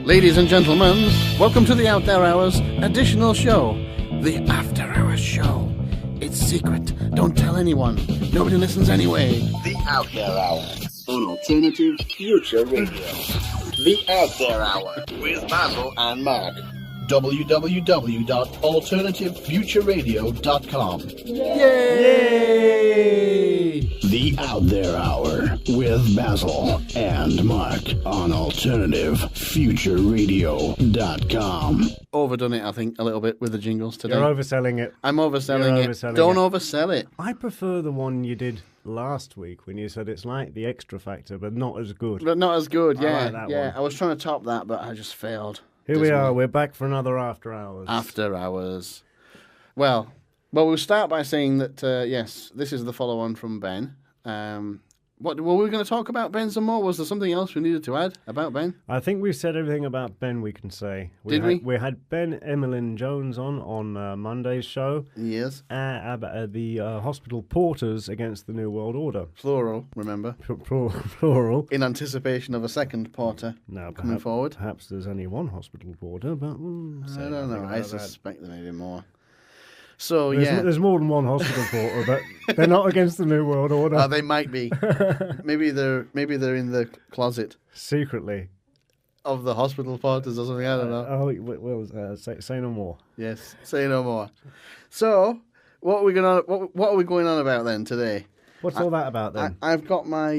Ladies and gentlemen, welcome to the Out There Hours additional show, the After Hours Show. It's secret. Don't tell anyone. Nobody listens anyway. The Out There Hour on Alternative Future Radio. The Out There Hour with Basil and Mark. www.alternativefutureradio.com. Yay! The Out There Hour with Basil and Mark on AlternativeFutureRadio.com. Overdone it, I think, a little bit with the jingles today. You're overselling it. I'm overselling it. Overselling Don't it. oversell it. I prefer the one you did last week when you said it's like the extra factor, but not as good. But not as good, I yeah. like that yeah, one. I was trying to top that, but I just failed. Here we Dismally. are. We're back for another After Hours. After Hours. Well, we'll start by saying that, yes, this is the follow-on from Ben. What were we going to talk about Ben some more? Was there something else we needed to add about Ben? I think we've said everything about Ben we can say. Did we? We had Ben Emmeline Jones on Monday's show. Yes. About the hospital porters against the New World Order. Plural, remember. Plural. In anticipation of a second porter Now, coming forward. Perhaps there's only one hospital porter, but I don't know. I about that. suspect there may be more. So, There's more than one hospital porter, but they're not against the New World Order. They might be. maybe they're in the closet Secretly. of the hospital porters or something. I don't know. Say no more. Yes, say no more. So, what are we going on about then today? What's all that about then? I've got my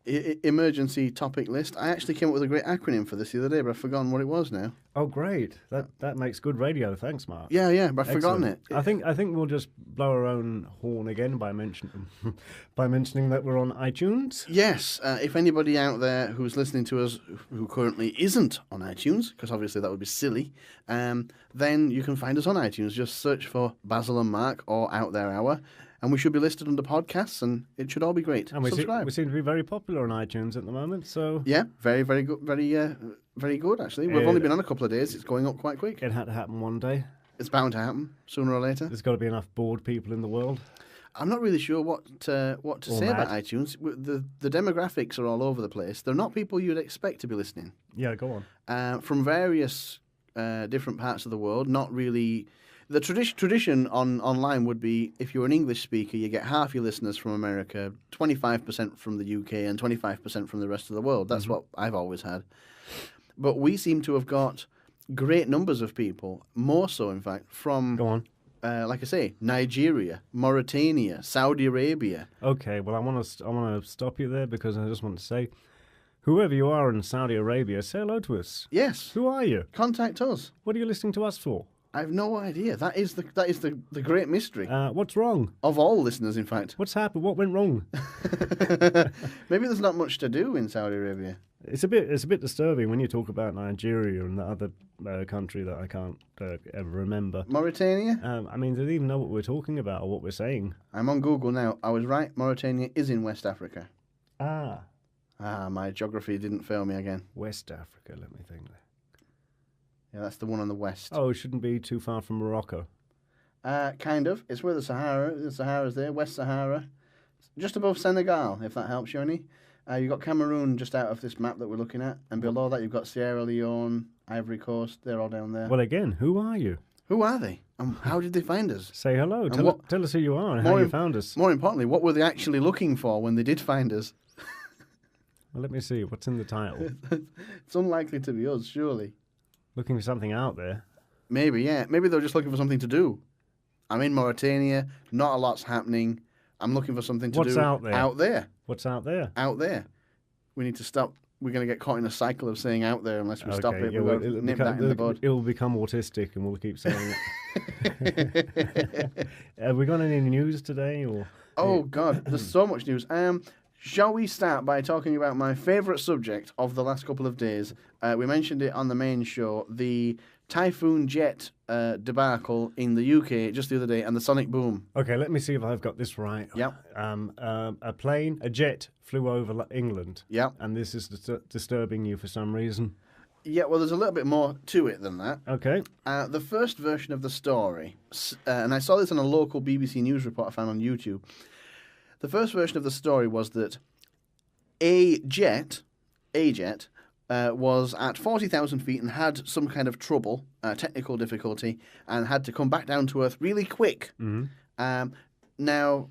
emergency topic list. I actually came up with a great acronym for this the other day, but I've forgotten what it was now. Oh, great! That makes good radio. Thanks, Mark. Yeah, but I've forgotten it. I think we'll just blow our own horn again by mentioning that we're on iTunes. Yes, if anybody out there who's listening to us who currently isn't on iTunes, because obviously that would be silly, then you can find us on iTunes. Just search for Basil and Mark or Out There Hour, and we should be listed under podcasts, and it should all be great. And we Subscribe. seem to be very popular on iTunes at the moment. So Yeah, very, very good. Very good, actually. We've only been on a couple of days. It's going up quite quick. it had to happen one day. It's bound to happen sooner or later. There's got to be enough bored people in the world. I'm not really sure what to say about mad. iTunes. The demographics are all over the place. They're not people you'd expect to be listening. Yeah, go on. From various different parts of the world. Not really. The tradition online would be if you're an English speaker, you get half your listeners from America, 25% from the UK, and 25% from the rest of the world. That's what I've always had. But we seem to have got great numbers of people, more so, in fact, from, Go on. like I say, Nigeria, Mauritania, Saudi Arabia. Okay, well, I want to stop you there because I just want to say, whoever you are in Saudi Arabia, say hello to us. Yes. Who are you? Contact us. What are you listening to us for? I have no idea. That is the great mystery What's wrong? of all listeners, in fact. What's happened? What went wrong? Maybe there's not much to do in Saudi Arabia. It's a bit disturbing when you talk about Nigeria and the other country that I can't ever remember. Mauritania? I mean, do they even know what we're talking about or what we're saying? I'm on Google now. I was right. Mauritania is in West Africa. Ah, My geography didn't fail me again. West Africa. Let me think. Yeah, that's the one on the west. Oh, it shouldn't be too far from Morocco. Kind of. It's where the Sahara's there, West Sahara. Just above Senegal, if that helps you any. You've got Cameroon just out of this map that we're looking at. And below that, you've got Sierra Leone, Ivory Coast. They're all down there. Well, again, who are you? Who are they? And how did they find us? Say hello. And Tell us who you are and how you found us. More importantly, what were they actually looking for when they did find us? Well, let me see. What's in the title? It's unlikely to be us, surely. Looking for something out there. Maybe, yeah. Maybe they're just looking for something to do. I'm in Mauritania. Not a lot's happening. I'm looking for something to do. What's out there? Out there. What's out there? Out there. We need to stop. We're going to get caught in a cycle of saying out there unless we stop it. Yeah, We've got to nip that in the bud. It'll become autistic and we'll keep saying it. Have we got any news today? Or Oh, God. There's so much news. Shall we start by talking about my favourite subject of the last couple of days? We mentioned it on the main show, the Typhoon jet debacle in the UK just the other day and the sonic boom. Okay, let me see if I've got this right. Yep. A jet flew over England. Yep. And this is disturbing you for some reason. Yeah, well, there's a little bit more to it than that. Okay. The first version of the story, and I saw this on a local BBC News report I found on YouTube. The first version of the story was that a jet was at 40,000 feet and had some kind of trouble, technical difficulty, and had to come back down to Earth really quick. Now,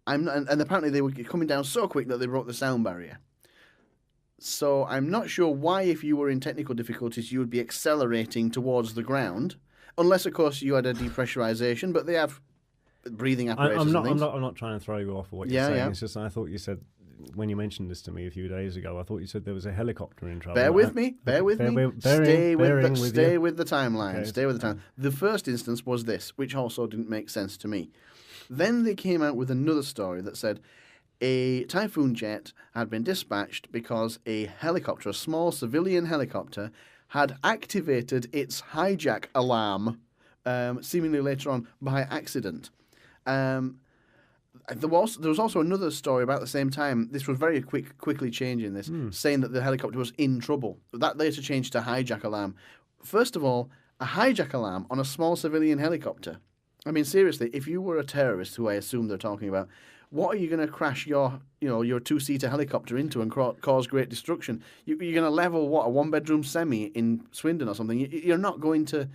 and apparently they were coming down so quick that they broke the sound barrier. So I'm not sure why, if you were in technical difficulties, you would be accelerating towards the ground, unless, of course, you had a depressurization. But they have breathing apparatus. I'm and things. not trying to throw you off of what you're saying. It's just I thought you said when you mentioned this to me a few days ago, I thought you said there was a helicopter in trouble. Bear with me. Stay with the timeline. Okay. Stay with the time. The first instance was this, which also didn't make sense to me. Then they came out with another story that said a Typhoon jet had been dispatched because a helicopter, a small civilian helicopter, had activated its hijack alarm, seemingly later on by accident. There was also another story about the same time. This was very quickly changing this, saying that the helicopter was in trouble. That later changed to hijack alarm. First of all, a hijack alarm on a small civilian helicopter. I mean, seriously, if you were a terrorist, who I assume they're talking about, what are you going to crash your two-seater helicopter into and cause great destruction? You're going to level, a one-bedroom semi in Swindon or something? You're not going to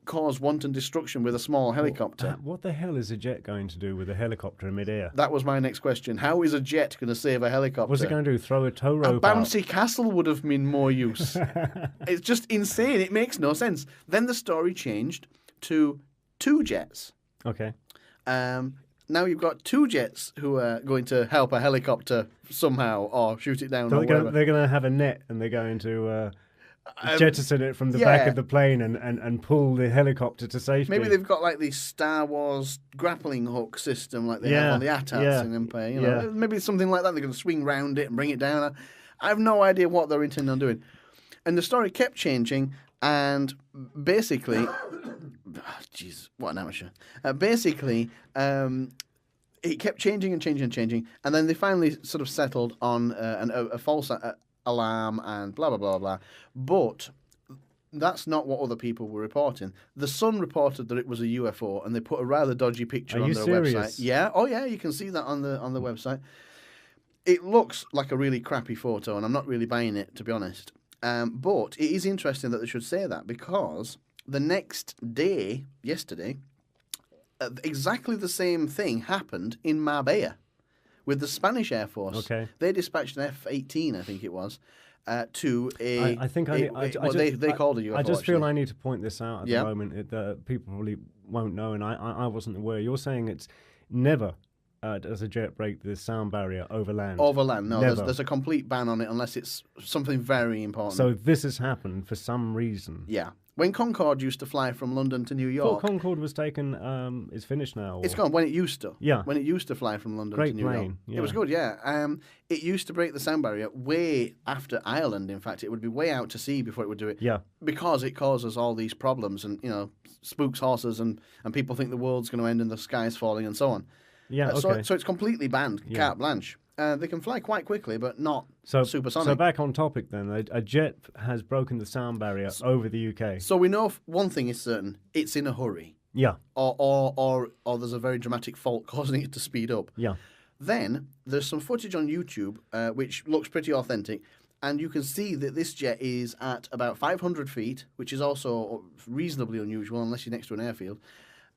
cause wanton destruction with a small helicopter. What the hell is a jet going to do with a helicopter in midair? That was my next question. How is a jet going to save a helicopter? What's it going to do? Throw a tow rope A bouncy castle would have been more use. It's just insane. It makes no sense. Then the story changed to 2 jets. Okay. Now you've got 2 jets who are going to help a helicopter somehow or shoot it down. So or whatever. they're going to have a net and they're going to jettison it from the back of the plane and pull the helicopter to safety. Maybe they've got like the Star Wars grappling hook system like they have on the ATATs in Empire. Maybe something like that. They're going to swing round it and bring it down. I have no idea what they're intending on doing. And the story kept changing, and basically... Jeez, what an amateur. It kept changing and changing and changing, and then they finally sort of settled on a false alarm and blah, blah, blah, blah. But that's not what other people were reporting. The Sun reported that it was a UFO, and they put a rather dodgy picture on their website. Yeah, oh yeah, you can see that on the website. It looks like a really crappy photo, and I'm not really buying it, to be honest. But it is interesting that they should say that, because the next day, yesterday, exactly the same thing happened in Marbella with the Spanish Air Force. Okay. They dispatched an F-18, I think it was, to a... They called a UFO, I just feel actually. I need to point this out at the moment. People probably won't know, and I wasn't aware. You're saying it's never... does a jet break the sound barrier over land? Over land, no. There's a complete ban on it unless it's something very important. So this has happened for some reason. Yeah. When Concorde used to fly from London to New York... Well, Concorde was taken... it's finished now. Or... It's gone. When it used to. Yeah. When it used to fly from London Great to New plane. York. Yeah. It was good, yeah. It used to break the sound barrier way after Ireland, in fact. It would be way out to sea before it would do it. Yeah. Because it causes all these problems and, spooks horses and people think the world's going to end and the sky's falling and so on. Yeah, okay. So it's completely banned, carte blanche. They can fly quite quickly, but not supersonic. So back on topic then, a jet has broken the sound barrier over the UK. So we know one thing is certain: it's in a hurry. Yeah. Or there's a very dramatic fault causing it to speed up. Yeah. Then there's some footage on YouTube which looks pretty authentic, and you can see that this jet is at about 500 feet, which is also reasonably unusual unless you're next to an airfield,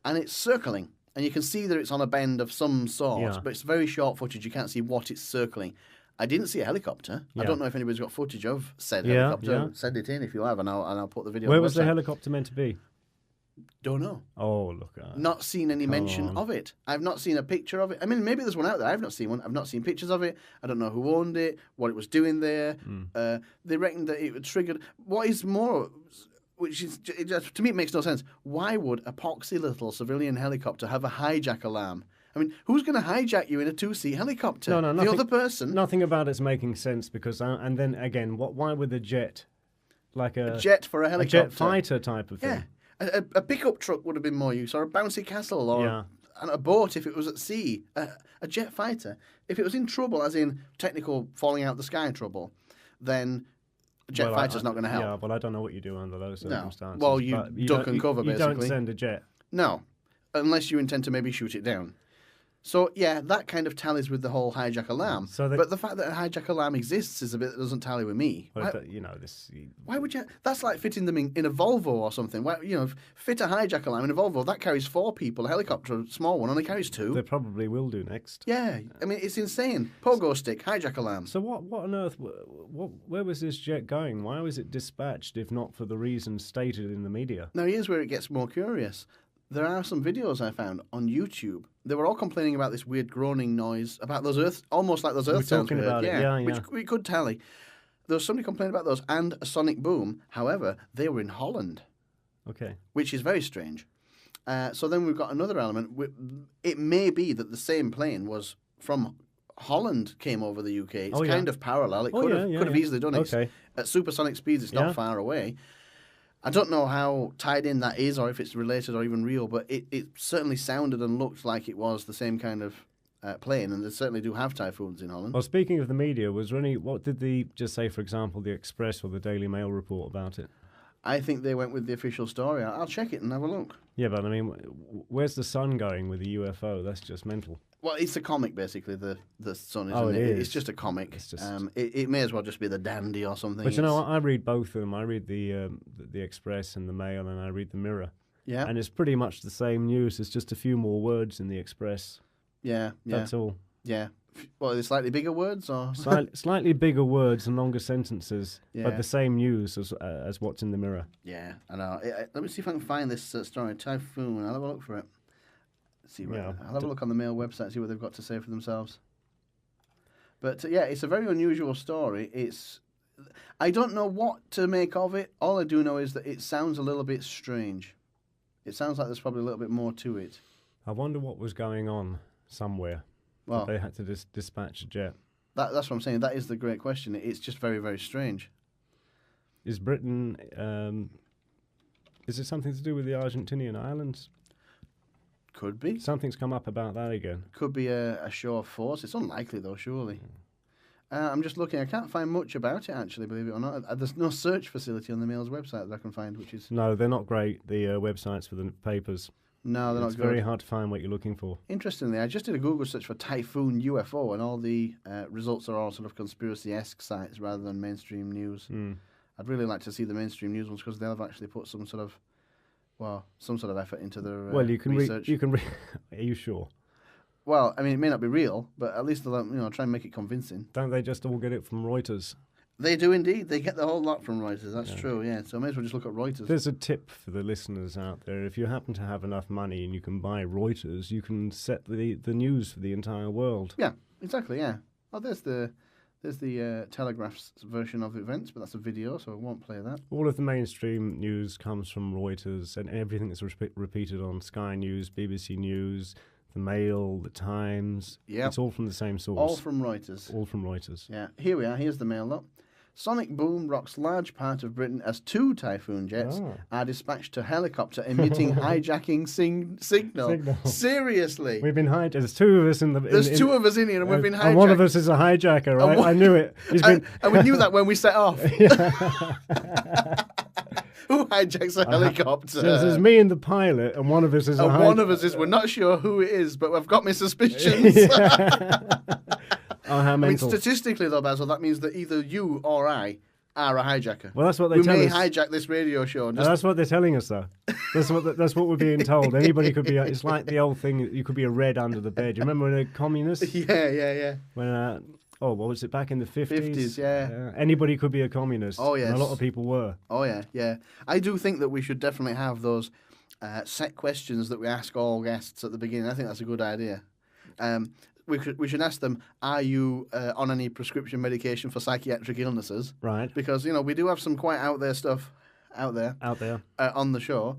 and it's circling. And you can see that it's on a bend of some sort, but it's very short footage. You can't see what it's circling. I didn't see a helicopter. Yeah. I don't know if anybody's got footage of said helicopter. Yeah. Send it in if you have, and I'll put the video Where on the was website. the helicopter meant to be? Don't know. Oh, look at that. Not seen any mention of it. I've not seen a picture of it. I mean, maybe there's one out there. I've not seen one. I've not seen pictures of it. I don't know who owned it, what it was doing there. They reckon that it triggered... What is more... Which is, to me, it makes no sense. Why would a poxy little civilian helicopter have a hijack alarm? I mean, who's going to hijack you in a 2-seat helicopter? No, the other person. Nothing about it's making sense because, and then again, why would the jet, like a jet for a helicopter, a jet fighter type of thing? Yeah, a pickup truck would have been more use, or a bouncy castle, or a boat if it was at sea. A jet fighter, if it was in trouble, as in technical falling out the sky trouble, then. Jet fighter's not going to help. Yeah, well, I don't know what you do under those circumstances. No. Well, you duck and cover, basically. You don't send a jet. No, unless you intend to maybe shoot it down. So, yeah, that kind of tallies with the whole hijack alarm. So but the fact that a hijack alarm exists is a bit that doesn't tally with me. Well, Why, why would you... That's like fitting them in a Volvo or something. Why, fit a hijack alarm in a Volvo. That carries 4 people. A helicopter, a small one, only carries 2. They probably will do next. Yeah. I mean, it's insane. Pogo stick, hijack alarm. So what on earth... where was this jet going? Why was it dispatched if not for the reasons stated in the media? Now, here's where it gets more curious. There are some videos I found on YouTube. They were all complaining about this weird groaning noise, about those earth, almost like those earth sounds we heard. About it. Yeah. Which we could tally. There was somebody complaining about those and a sonic boom. However, they were in Holland. Okay. Which is very strange. So then we've got another element. It may be that the same plane was from Holland, came over the UK. It's kind of parallel. It could have easily done it. Okay. At supersonic speeds, it's not far away. I don't know how tied in that is or if it's related or even real, but it certainly sounded and looked like it was the same kind of plane, and they certainly do have Typhoons in Holland. Well, speaking of the media, was there any... What did just say, for example, the Express or the Daily Mail report about it? I think they went with the official story. I'll check it and have a look. Yeah, but I mean, where's the sun going with the UFO? That's just mental. Well, it's a comic, basically, the sun, isn't it? It's just a comic. It's just... it may as well just be the Dandy or something. But I read both of them. I read the Express and the Mail, and I read the Mirror. Yeah. And it's pretty much the same news. It's just a few more words in the Express. Yeah. That's all. Yeah. Well, are they slightly bigger words or slightly bigger words and longer sentences, but the same news as what's in the Mirror. Yeah, I know. Let me see if I can find this story. Typhoon. I'll have a look for it. I'll have a look on the Mail website, see what they've got to say for themselves. But it's a very unusual story. I don't know what to make of it. All I do know is that it sounds a little bit strange. It sounds like there's probably a little bit more to it. I wonder what was going on somewhere. Well, they had to dispatch a jet. That's what I'm saying. That is the great question. It's just very, very strange. Is Britain... is it something to do with the Argentinian islands? Could be. Something's come up about that again. Could be a show of force. It's unlikely, though, surely. I'm just looking. I can't find much about it, actually, believe it or not. There's no search facility on the Mail's website that I can find, which is... No, they're not great, the websites for the papers. No, they're not good. It's very hard to find what you're looking for. Interestingly, I just did a Google search for Typhoon UFO, and all the results are all sort of conspiracy-esque sites rather than mainstream news. I'd really like to see the mainstream news ones because they'll have actually put some sort of effort into their research. Are you sure? Well, I mean, it may not be real, but at least they'll try and make it convincing. Don't they just all get it from Reuters? They do indeed. They get the whole lot from Reuters. That's true, yeah. So I may as well just look at Reuters. There's a tip for the listeners out there. If you happen to have enough money and you can buy Reuters, you can set the news for the entire world. Yeah, exactly, yeah. Oh, there's the Telegraph's version of events, but that's a video, so I won't play that. All of the mainstream news comes from Reuters, and everything that's repeated on Sky News, BBC News, the Mail, the Times. Yeah. It's all from the same source. All from Reuters. All from Reuters. Yeah. Here we are. Here's the Mail, look. Sonic boom rocks large part of Britain as 2 Typhoon jets are dispatched to helicopter emitting hijacking signal. Seriously. We've been hijacked. There's 2 of us in the... There's 2 of us in here and we've been hijacked. And one of us is a hijacker, right? I knew it. And we knew that when we set off. Who hijacks a helicopter? So there's me and the pilot, and one of us is a hijacker. One of us is, we're not sure who it is, but we've got my suspicions. Oh, how mental. I mean, statistically, though, Basil, that means that either you or I are a hijacker. Well, that's what they tell us. We may hijack this radio show. And that's what they're telling us, though. That's what we're being told. Anybody could be... It's like the old thing, you could be a red under the bed. You remember when a communist? Yeah. When... what was it, back in the 50s? 50s, yeah. Anybody could be a communist. Oh, yes. And a lot of people were. Oh, yeah. I do think that we should definitely have those set questions that we ask all guests at the beginning. I think that's a good idea. We should ask them, are you on any prescription medication for psychiatric illnesses? Right. Because, we do have some quite out there stuff out there on the show.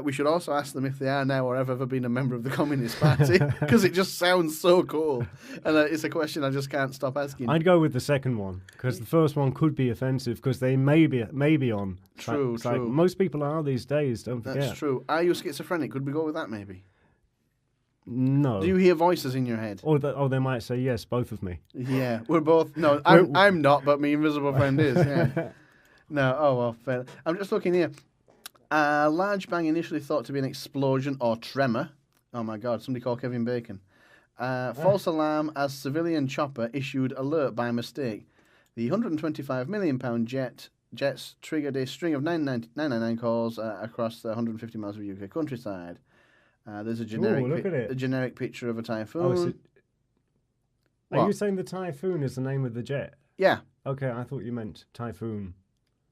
We should also ask them if they are now or have ever been a member of the Communist Party, because it just sounds so cool. And it's a question I just can't stop asking. I'd go with the second one, because the first one could be offensive, because they may be on. True. Most people are these days, don't forget. That's true. Are you schizophrenic? Could we go with that, maybe? No. Do you hear voices in your head? Or they might say yes, both of me. Yeah, we're both. No, I'm not, but my invisible friend is. Yeah. No, oh well, fair. I'm just looking here. Large bang initially thought to be an explosion or tremor. Oh my God, somebody called Kevin Bacon. False alarm as civilian chopper issued alert by mistake. The £125 million jets triggered a string of 999 calls across the 150 miles of UK countryside. There's a generic picture of a Typhoon. Are you saying the Typhoon is the name of the jet? Yeah. Okay, I thought you meant Typhoon.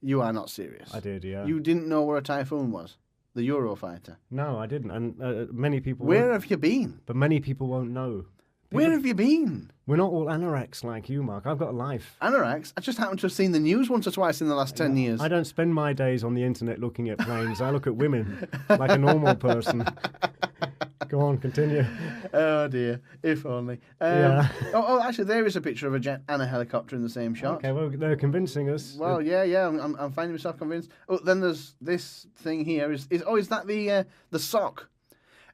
You are not serious. I did, yeah. You didn't know where a Typhoon was? The Eurofighter? No, I didn't. And many people Where have you been? But many people won't know. Where have you been? We're not all anoraks like you, Mark. I've got a life. Anoraks? I just happen to have seen the news once or twice in the last 10 years. I don't spend my days on the internet looking at planes. I look at women like a normal person. Go on, continue. Oh, dear. If only. Actually, there is a picture of a jet and a helicopter in the same shot. Okay, well, they're convincing us. Well, yeah. I'm finding myself convinced. Oh, then there's this thing here. Is that the sock?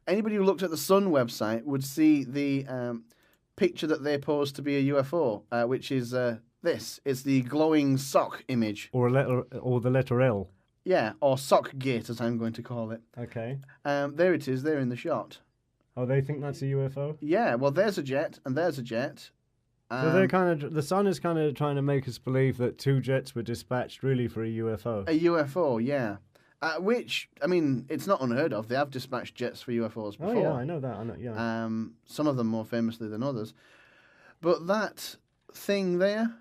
Anybody who looked at the Sun website would see the picture that they posed to be a UFO, which is this. It's the glowing sock image. Or the letter L. Yeah, or sock gate, as I'm going to call it. Okay. There it is, there in the shot. Oh, they think that's a UFO? Yeah, well, there's a jet, and there's a jet. So the Sun is kind of trying to make us believe that 2 jets were dispatched really for a UFO. A UFO, yeah. Which, I mean, it's not unheard of. They have dispatched jets for UFOs before. Oh, yeah, I know that. Yeah. Some of them more famously than others. But that thing there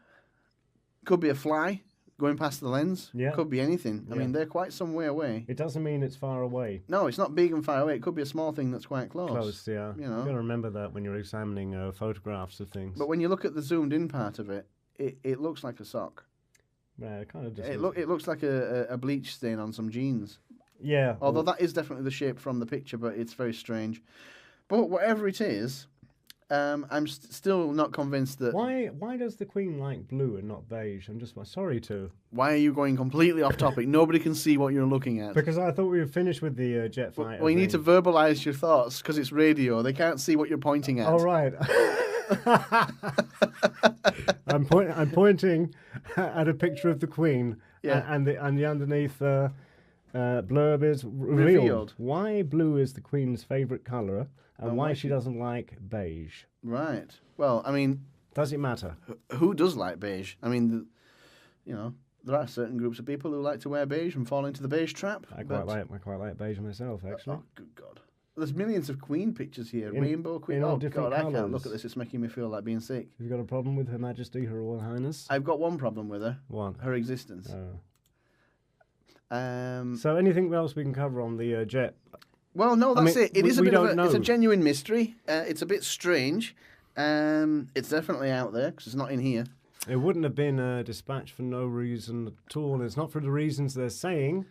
could be a fly going past the lens. Yeah. Could be anything. Yeah. I mean, they're quite some way away. It doesn't mean it's far away. No, it's not big and far away. It could be a small thing that's quite close. Close, yeah. You know. You've got to remember that when you're examining photographs of things. But when you look at the zoomed-in part of it, it looks like a sock. Yeah, it kind of just it looks like a bleach stain on some jeans. Yeah. Although that is definitely the shape from the picture, but it's very strange. But whatever it is, I'm still not convinced that... Why does the Queen like blue and not beige? I'm just sorry to... Why are you going completely off topic? Nobody can see what you're looking at. Because I thought we were finished with the jet fighter. Well, you need to verbalise your thoughts, because it's radio. They can't see what you're pointing at. Oh, right. I'm pointing at a picture of the Queen, and the underneath blurb is revealed. Why blue is the Queen's favourite colour, and why she doesn't like beige. Right. Well, I mean, does it matter? Who does like beige? I mean, there are certain groups of people who like to wear beige and fall into the beige trap. I quite like beige myself, actually. Oh, good God. There's millions of Queen pictures here. Rainbow Queen. In all different God, colours. I can't look at this. It's making me feel like being sick. Have you got a problem with Her Majesty, Her Royal Highness? I've got one problem with her. What? Her existence. So anything else we can cover on the jet? Well, no, that's it. It is a bit of it's a genuine mystery. It's a bit strange. It's definitely out there because it's not in here. It wouldn't have been dispatched for no reason at all. It's not for the reasons they're saying.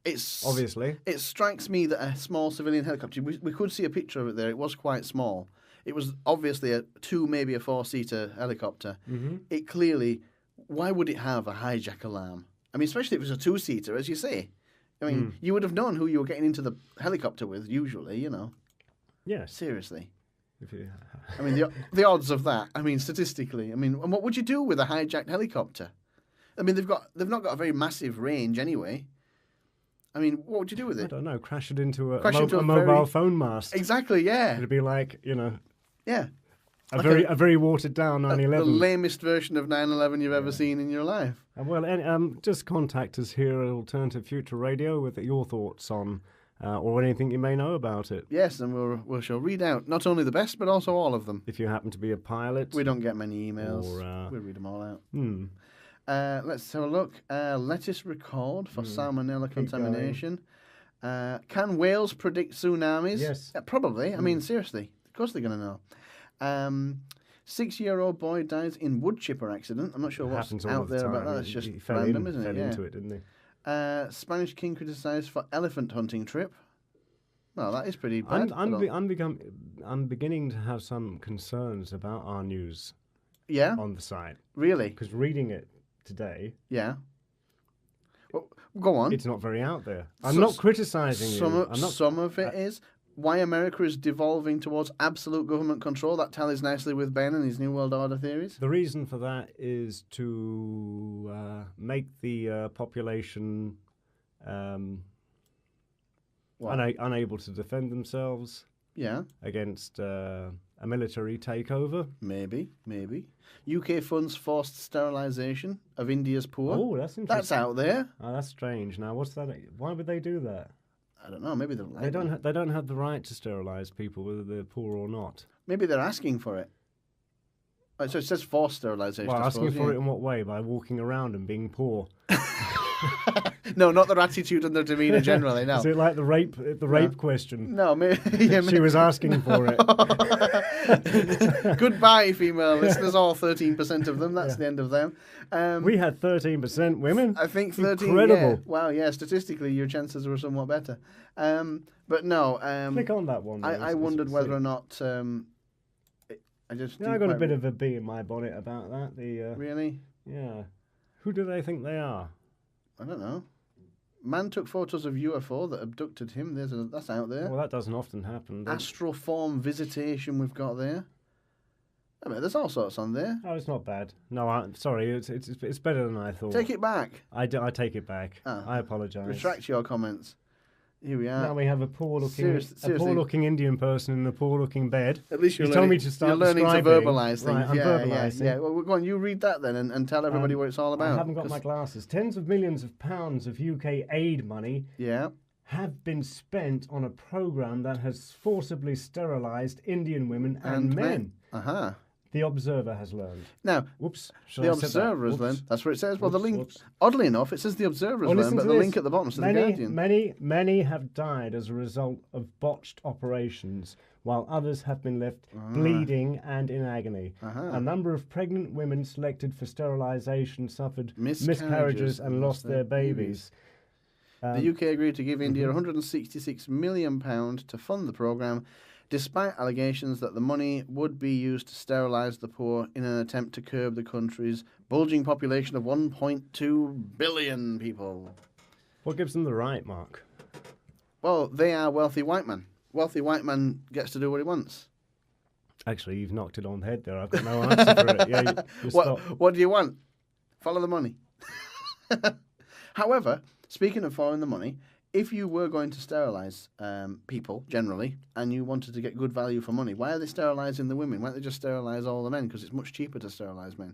It's obviously. It strikes me that a small civilian helicopter. We could see a picture of it there. It was quite small. It was obviously a 2, maybe a 4-seater helicopter. Mm-hmm. It clearly. Why would it have a hijack alarm? I mean, especially if it was a 2-seater, as you say. I mean, you would have known who you were getting into the helicopter with. Usually, Yes. Seriously. I mean, the odds of that. I mean, statistically. I mean, and what would you do with a hijacked helicopter? I mean, they've not got a very massive range anyway. I mean, what would you do with it? I don't know. Crash it into a mobile phone mast. Exactly, yeah. It'd be like, Yeah. A very watered down 9/11. The lamest version of 9/11 you've ever seen in your life. Well, just contact us here at Alternative Future Radio with your thoughts on or anything you may know about it. Yes, and we shall read out not only the best, but also all of them. If you happen to be a pilot. We don't get many emails. We'll read them all out. Let's have a look. Lettuce record for salmonella contamination. Can whales predict tsunamis? Yes. Probably. I mean, seriously. Of course they're going to know. 6-year-old boy dies in wood chipper accident. I'm not sure what's out there about that. It's just random, isn't it? He fell into it, didn't he? Spanish king criticised for elephant hunting trip. Well, that is pretty bad. I'm beginning to have some concerns about our news. Yeah? On the site. Really? Because reading it today... Yeah. Well, go on. It's not very out there. I'm not criticising you. Some of it is why America is devolving towards absolute government control. That tallies nicely with Ben and his New World Order theories. The reason for that is to make the population unable to defend themselves against a military takeover. Maybe. UK funds forced sterilisation of India's poor. Oh, that's interesting. That's out there. Oh, that's strange. Now, what's that? Why would they do that? I don't know. Maybe They don't have the right to sterilise people, whether they're poor or not. Maybe they're asking for it. Oh, so it says forced sterilisation. Well, I asking suppose, for it in what way? By walking around and being poor. No, not their attitude and their demeanour generally. No. Is it like the rape question? No, maybe, She was asking for it. Goodbye, female listeners, all 13% of them. That's the end of them. We had 13% women. I think 13. Incredible. Yeah. Wow, yeah, statistically, your chances were somewhat better. But no. Click on that one. I wondered whether or not. I got a bit of a bee in my bonnet about that. Really? Yeah. Who do they think they are? I don't know. Man took photos of UFO that abducted him. That's out there. Well, that doesn't often happen. Astral form visitation we've got there. I mean, there's all sorts on there. Oh, it's not bad. No, I'm sorry. It's better than I thought. Take it back. I take it back. I apologise. Retract your comments. Here we are. Now we have a poor-looking Indian person in a poor-looking bed. At least you're learning to verbalise things. Right, I'm verbalising. Yeah. Well, go on. You read that then and tell everybody what it's all about. I haven't got my glasses. Tens of millions of pounds of UK aid money have been spent on a programme that has forcibly sterilised Indian women and men. The Observer has learned. Now, the Observer has learned. That's what it says. Well, the link, oddly enough, it says the Observer has learned, but the link at the bottom says the Guardian. Many have died as a result of botched operations, while others have been left bleeding and in agony. A number of pregnant women selected for sterilisation suffered miscarriages and lost their babies. The UK agreed to give India £166 million to fund the programme, despite allegations that the money would be used to sterilise the poor in an attempt to curb the country's bulging population of 1.2 billion people. What gives them the right, Mark? Well, they are wealthy white men. Wealthy white man gets to do what he wants. Actually, you've knocked it on the head there. I've got no answer for it. Yeah, what do you want? Follow the money. However, speaking of following the money, if you were going to sterilise people, generally, and you wanted to get good value for money, why are they sterilising the women? Why don't they just sterilise all the men? Because it's much cheaper to sterilise men.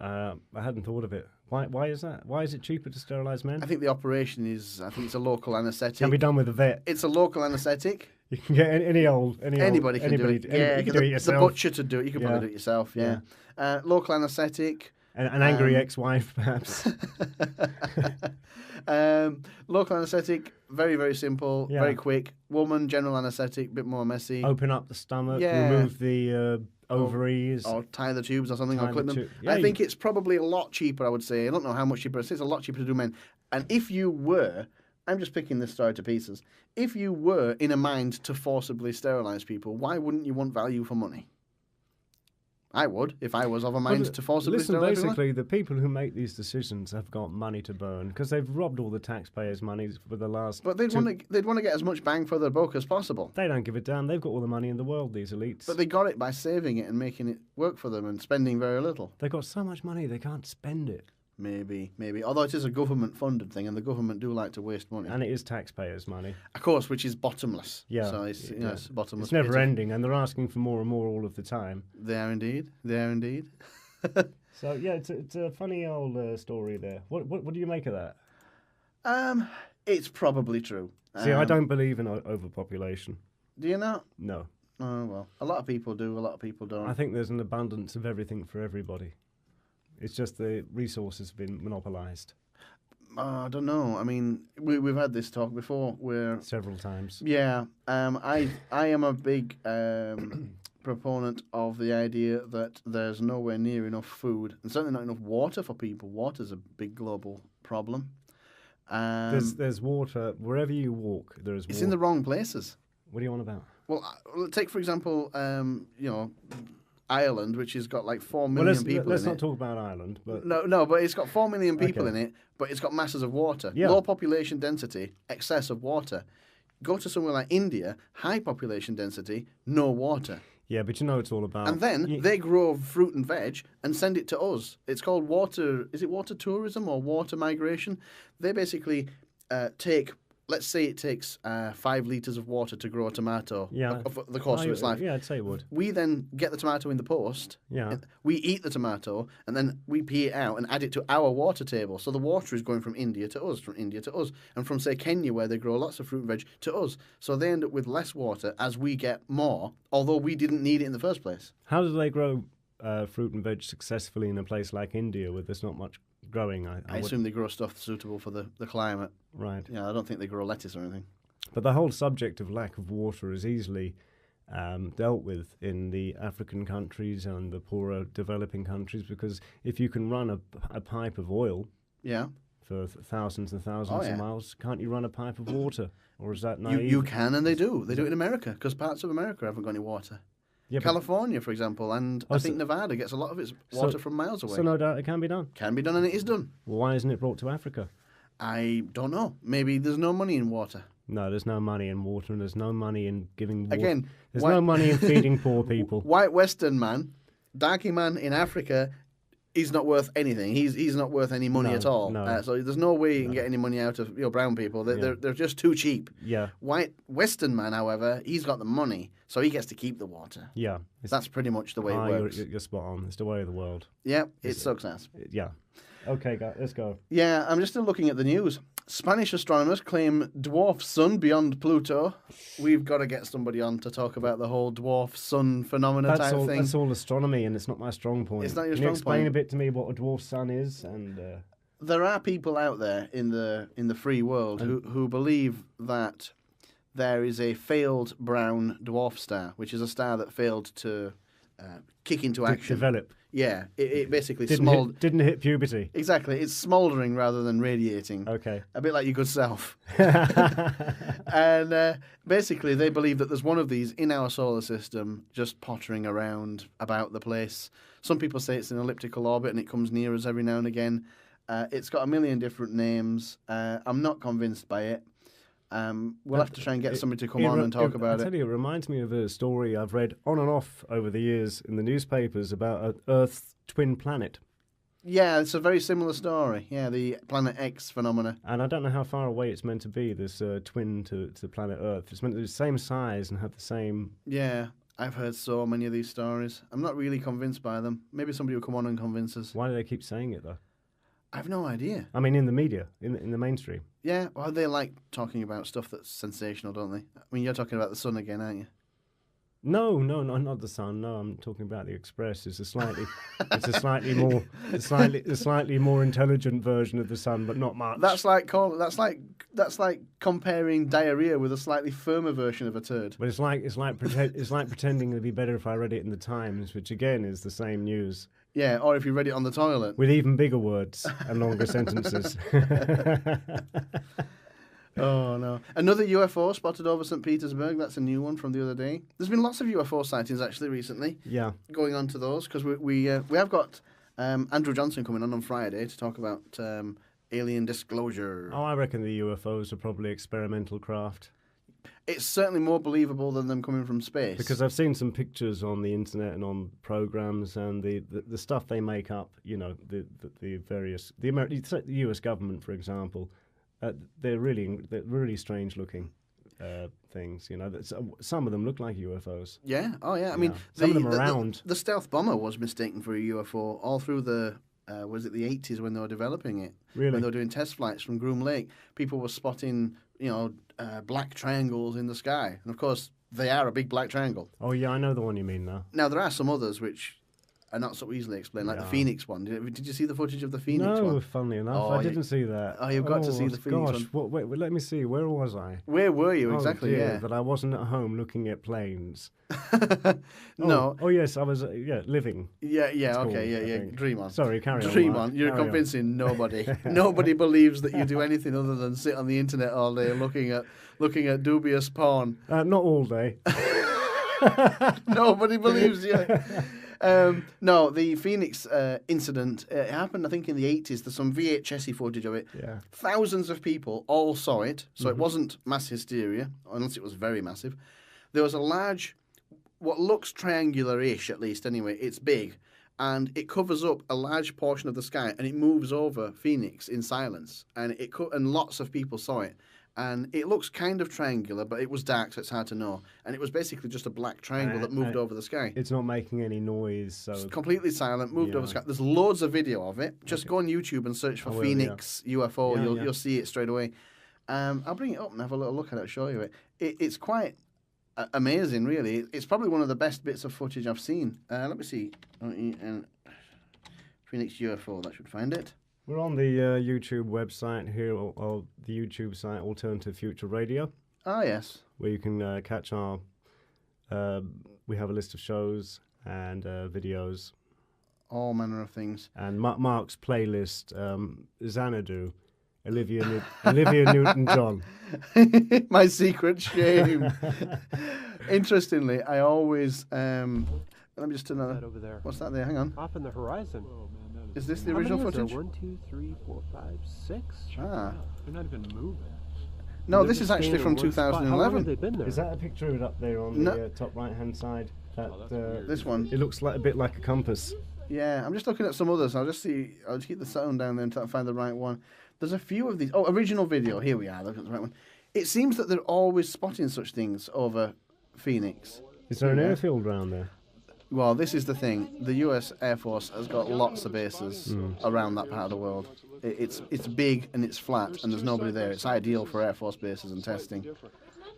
I hadn't thought of it. Why is that? Why is it cheaper to sterilise men? I think the operation is, it's a local anaesthetic. Can be done with a vet. It's a local anaesthetic. You can get anybody can do it. Yeah, you can do it yourself. The butcher to do it. You can probably do it yourself, yeah. Local anaesthetic. An angry ex-wife, perhaps. Local anaesthetic, very, very simple, very quick. Woman, general anaesthetic, bit more messy. Open up the stomach, remove the ovaries. Or tie the tubes or something, or clip them. I think it's probably a lot cheaper, I would say. I don't know how much cheaper. It's a lot cheaper to do men. And if you were, I'm just picking this story to pieces, if you were in a mind to forcibly sterilise people, why wouldn't you want value for money? I would, if I was of a mind to forcibly sterilise people. Basically, the people who make these decisions have got money to burn because they've robbed all the taxpayers' money for the last. But they'd want to get as much bang for their buck as possible. They don't give a damn. They've got all the money in the world. These elites. But they got it by saving it and making it work for them and spending very little. They've got so much money they can't spend it. Maybe. Although it is a government-funded thing, and the government do like to waste money. And it is taxpayers' money. Of course, which is bottomless. Yeah. So it's bottomless. It's never ending, and they're asking for more and more all of the time. They are indeed. So, yeah, it's a funny old story there. What do you make of that? It's probably true. See, I don't believe in overpopulation. Do you not? No. Oh, well. A lot of people do, a lot of people don't. I think there's an abundance of everything for everybody. It's just the resources have been monopolised. I don't know. I mean, we've had this talk before where... Several times. Yeah. I am a big proponent of the idea that there's nowhere near enough food and certainly not enough water for people. Water's a big global problem. There's water. Wherever you walk, there's water. It's in the wrong places. What do you want about? Well, take, for example, Ireland, which has got like 4 million people in it. Let's not talk about Ireland. But No, but it's got 4 million people in it, but it's got masses of water. Yeah. Low population density, excess of water. Go to somewhere like India, high population density, no water. Yeah, but it's all about... And then they grow fruit and veg and send it to us. It's called water... Is it water tourism or water migration? They basically take let's say it takes 5 litres of water to grow a tomato over the course of its life. Yeah, I'd say it would. We then get the tomato in the post. Yeah. We eat the tomato, and then we pee it out and add it to our water table. So the water is going from India to us, and from, say, Kenya, where they grow lots of fruit and veg, to us. So they end up with less water as we get more, although we didn't need it in the first place. How do they grow fruit and veg successfully in a place like India where there's not much growing? I assume they grow stuff suitable for the climate. Right. Yeah, I don't think they grow lettuce or anything. But the whole subject of lack of water is easily dealt with in the African countries and the poorer developing countries, because if you can run a pipe of oil for thousands and thousands of miles, can't you run a pipe of water? Or is that naive? You can, and they do. They do it in America, because parts of America haven't got any water. Yeah, California, for example, and I think Nevada gets a lot of its water from miles away. So no doubt it can be done. Can be done, and it is done. Well, why isn't it brought to Africa? I don't know. Maybe there's no money in water. No, there's no money in water, and there's no money in giving water. Again, there's no money in feeding poor people. White Western man, darky man in Africa, he's not worth anything. He's not worth any money at all. No. So there's no way you can get any money out of brown people. They're just too cheap. Yeah. White Western man, however, he's got the money, so he gets to keep the water. Yeah. That's pretty much the way it works. You're spot on. It's the way of the world. Yeah, it sucks ass. Yeah. Okay, guys, let's go. Yeah, I'm just still looking at the news. Spanish astronomers claim dwarf sun beyond Pluto. We've got to get somebody on to talk about the whole dwarf sun phenomena type thing. That's all astronomy, and it's not my strong point. It's not your strong point. Can you explain a bit to me what a dwarf sun is? And there are people out there in the free world who believe that there is a failed brown dwarf star, which is a star that failed to kick into action. Develop. Yeah, it basically didn't hit puberty. Exactly, it's smouldering rather than radiating. Okay. A bit like your good self. And basically they believe that there's one of these in our solar system just pottering around about the place. Some people say it's in elliptical orbit and it comes near us every now and again. It's got a million different names. I'm not convinced by it. We'll have to try and get somebody to come on and talk about it. I tell you, it reminds me of a story I've read on and off over the years in the newspapers about Earth's twin planet. Yeah, it's a very similar story. Yeah, the Planet X phenomena. And I don't know how far away it's meant to be, this twin to planet Earth. It's meant to be the same size and have the same... Yeah, I've heard so many of these stories. I'm not really convinced by them. Maybe somebody will come on and convince us. Why do they keep saying it, though? I have no idea. I mean, in the media, in the mainstream. Yeah, well, they like talking about stuff that's sensational, don't they? I mean, you're talking about the sun again, aren't you? No, not the Sun. No, I'm talking about the Express. It's a slightly more intelligent version of the Sun, but not much. That's like comparing diarrhea with a slightly firmer version of a turd. But it's like pretending it'd be better if I read it in the Times, which again is the same news. Yeah, or if you read it on the toilet. With even bigger words and longer sentences. Oh, no. Another UFO spotted over St. Petersburg. That's a new one from the other day. There's been lots of UFO sightings, actually, recently. Yeah. Going on to those, because we have got Andrew Johnson coming on Friday to talk about alien disclosure. Oh, I reckon the UFOs are probably experimental craft. It's certainly more believable than them coming from space. Because I've seen some pictures on the internet and on programs, and the stuff they make up, you know, the U.S. government, for example, they're really strange looking things. You know, some of them look like UFOs. Yeah. Oh, yeah. I mean, some of them are round. The stealth bomber was mistaken for a UFO all through the. Was it the 80s when they were developing it? Really? When they were doing test flights from Groom Lake, people were spotting, black triangles in the sky. And, of course, they are a big black triangle. Oh, yeah, I know the one you mean now. Now, there are some others which are not so easily explained, like the Phoenix one. Did you see the footage of the Phoenix one? No, funnily enough, I didn't see that. Oh, you've got to see the Phoenix one. Wait, let me see. Where was I? Where were you exactly? Dear, yeah, that I wasn't at home looking at planes. No. Oh, yes, I was. Living. Yeah. Okay. Dream on. Sorry, carry on. Dream on. You're convincing nobody. Nobody believes that you do anything other than sit on the internet all day looking at dubious porn. Not all day. Nobody believes you. No, the Phoenix incident, it happened, I think, in the 80s. There's some VHS footage of it. Yeah. Thousands of people all saw it, so it wasn't mass hysteria, unless it was very massive. There was a large, what looks triangular-ish, at least, anyway. It's big, and it covers up a large portion of the sky, and it moves over Phoenix in silence, and lots of people saw it. And it looks kind of triangular, but it was dark, so it's hard to know. And it was basically just a black triangle that moved over the sky. It's not making any noise, so... It's completely silent, moved over the sky. There's loads of video of it. Just go on YouTube and search for Phoenix UFO. You'll see it straight away. I'll bring it up and have a little look at it, show you it. It's quite amazing, really. It's probably one of the best bits of footage I've seen. Let me see. Phoenix UFO, that should find it. We're on the YouTube website here, or the YouTube site Alternative Future Radio. Ah, yes. Where you can catch our... we have a list of shows and videos. All manner of things. And Mark's playlist, Xanadu, Olivia Newton-John. My secret shame. Interestingly, I always... let me just turn that over there. What's that there? Hang on. Off in the horizon. Is this the original footage? 1, 2, 3, 4, 5, 6. Ah. They're not even moving. No, this is actually from 2011. How long have they been there? Is that a picture of it up there on the top right-hand side? This one. It looks like a bit like a compass. Yeah, I'm just looking at some others. I'll just keep the sound down there and try to find the right one. There's a few of these. Oh, original video. Here we are. Look at the right one. It seems that they're always spotting such things over Phoenix. Is there an airfield around there? Well, this is the thing. The U.S. Air Force has got lots of bases around that part of the world. It's big and it's flat and there's nobody there. It's ideal for Air Force bases and testing.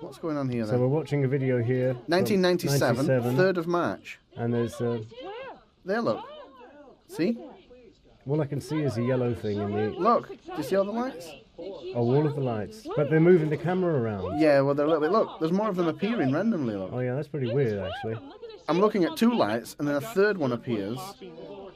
What's going on here then? So we're watching a video here. 1997, 3rd of March. And there's... there, look. See? All I can see is a yellow thing in the... Look, do you see all the lights? Oh, all of the lights. But they're moving the camera around. Yeah, well, they're a little bit... Look, there's more of them appearing randomly, look. Oh, yeah, that's pretty weird, actually. I'm looking at 2 lights, and then a third one appears,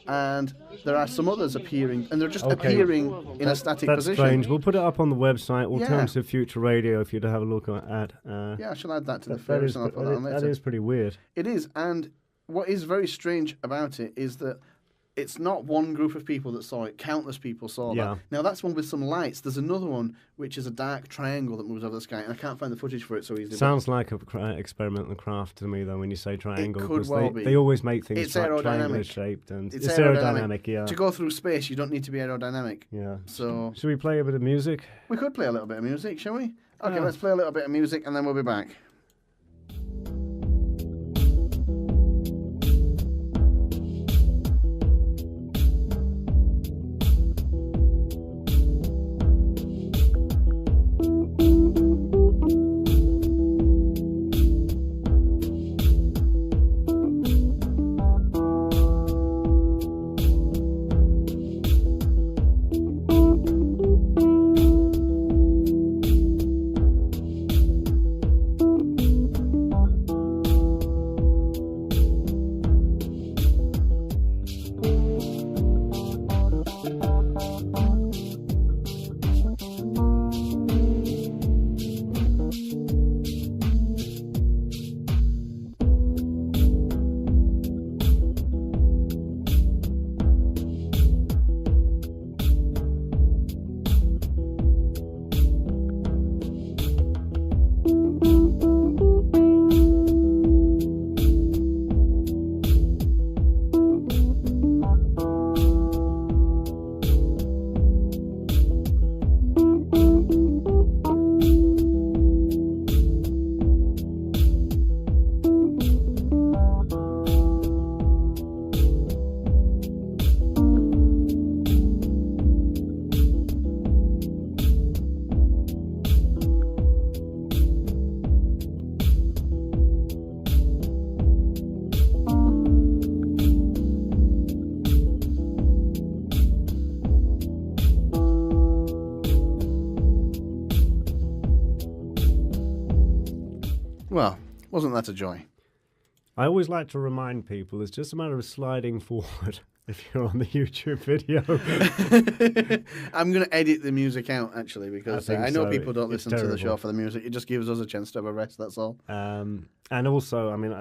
and there are some others appearing, and they're just appearing in a static position. That's strange. We'll put it up on the website, Alternative Future Radio, if you'd have a look at. Yeah, I shall add that to the first, and I'll put that on later. That is pretty weird. It is, and what is very strange about it is that it's not one group of people that saw it. Countless people saw that. Now, that's one with some lights. There's another one, which is a dark triangle that moves over the sky, and I can't find the footage for it so easily. Sounds like an experimental craft to me, though, when you say triangle. It could well be. They always make things it's aerodynamic. shaped. And it's aerodynamic, yeah. To go through space, you don't need to be aerodynamic. Yeah. So, should we play a bit of music? We could play a little bit of music, shall we? Okay, let's play a little bit of music, and then we'll be back. Well, wasn't that a joy? I always like to remind people it's just a matter of sliding forward if you're on the YouTube video. I'm going to edit the music out, actually, because I know people don't listen to the show for the music. It just gives us a chance to have a rest, that's all. And also, I mean,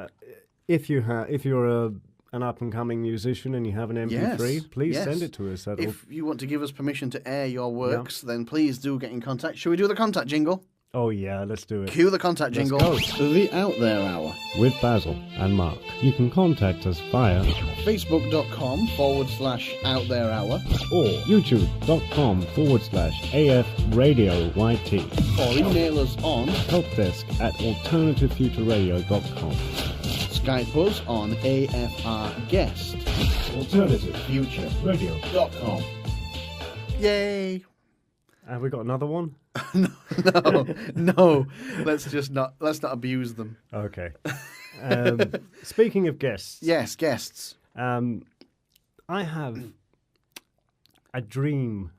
if you're an up-and-coming musician and you have an MP3, please send it to us. If you want to give us permission to air your works, then please do get in contact. Shall we do the contact jingle? Oh, yeah, let's do it. Cue the contact jingle. Let's go. The Out There Hour. With Basil and Mark. You can contact us via Facebook.com/Out There Hour. or YouTube.com/AFRadioYT. Or email us on helpdesk@alternativefutureradio.com. Skype us on AFRguest. AlternativeFutureRadio.com. Yay! Have we got another one? No. Let's not abuse them. Okay. Speaking of guests. Yes, guests. I have a dream,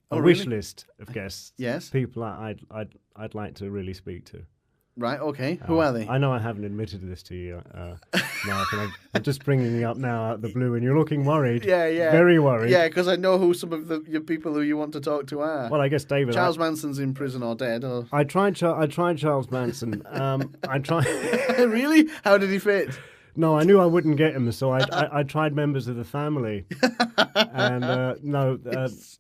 a really? wish list of guests. Yes. People I'd like to really speak to. Right, okay. Who are they? I know I haven't admitted this to you, Mark, and I'm just bringing you up now out of the blue, and you're looking worried. Yeah. Very worried. Yeah, because I know who some of your people who you want to talk to are. Well, I guess David. Charles Manson's in prison or dead. Or... I tried Charles Manson. I tried. Really? How did he fit? No, I knew I wouldn't get him, so I tried members of the family. And no,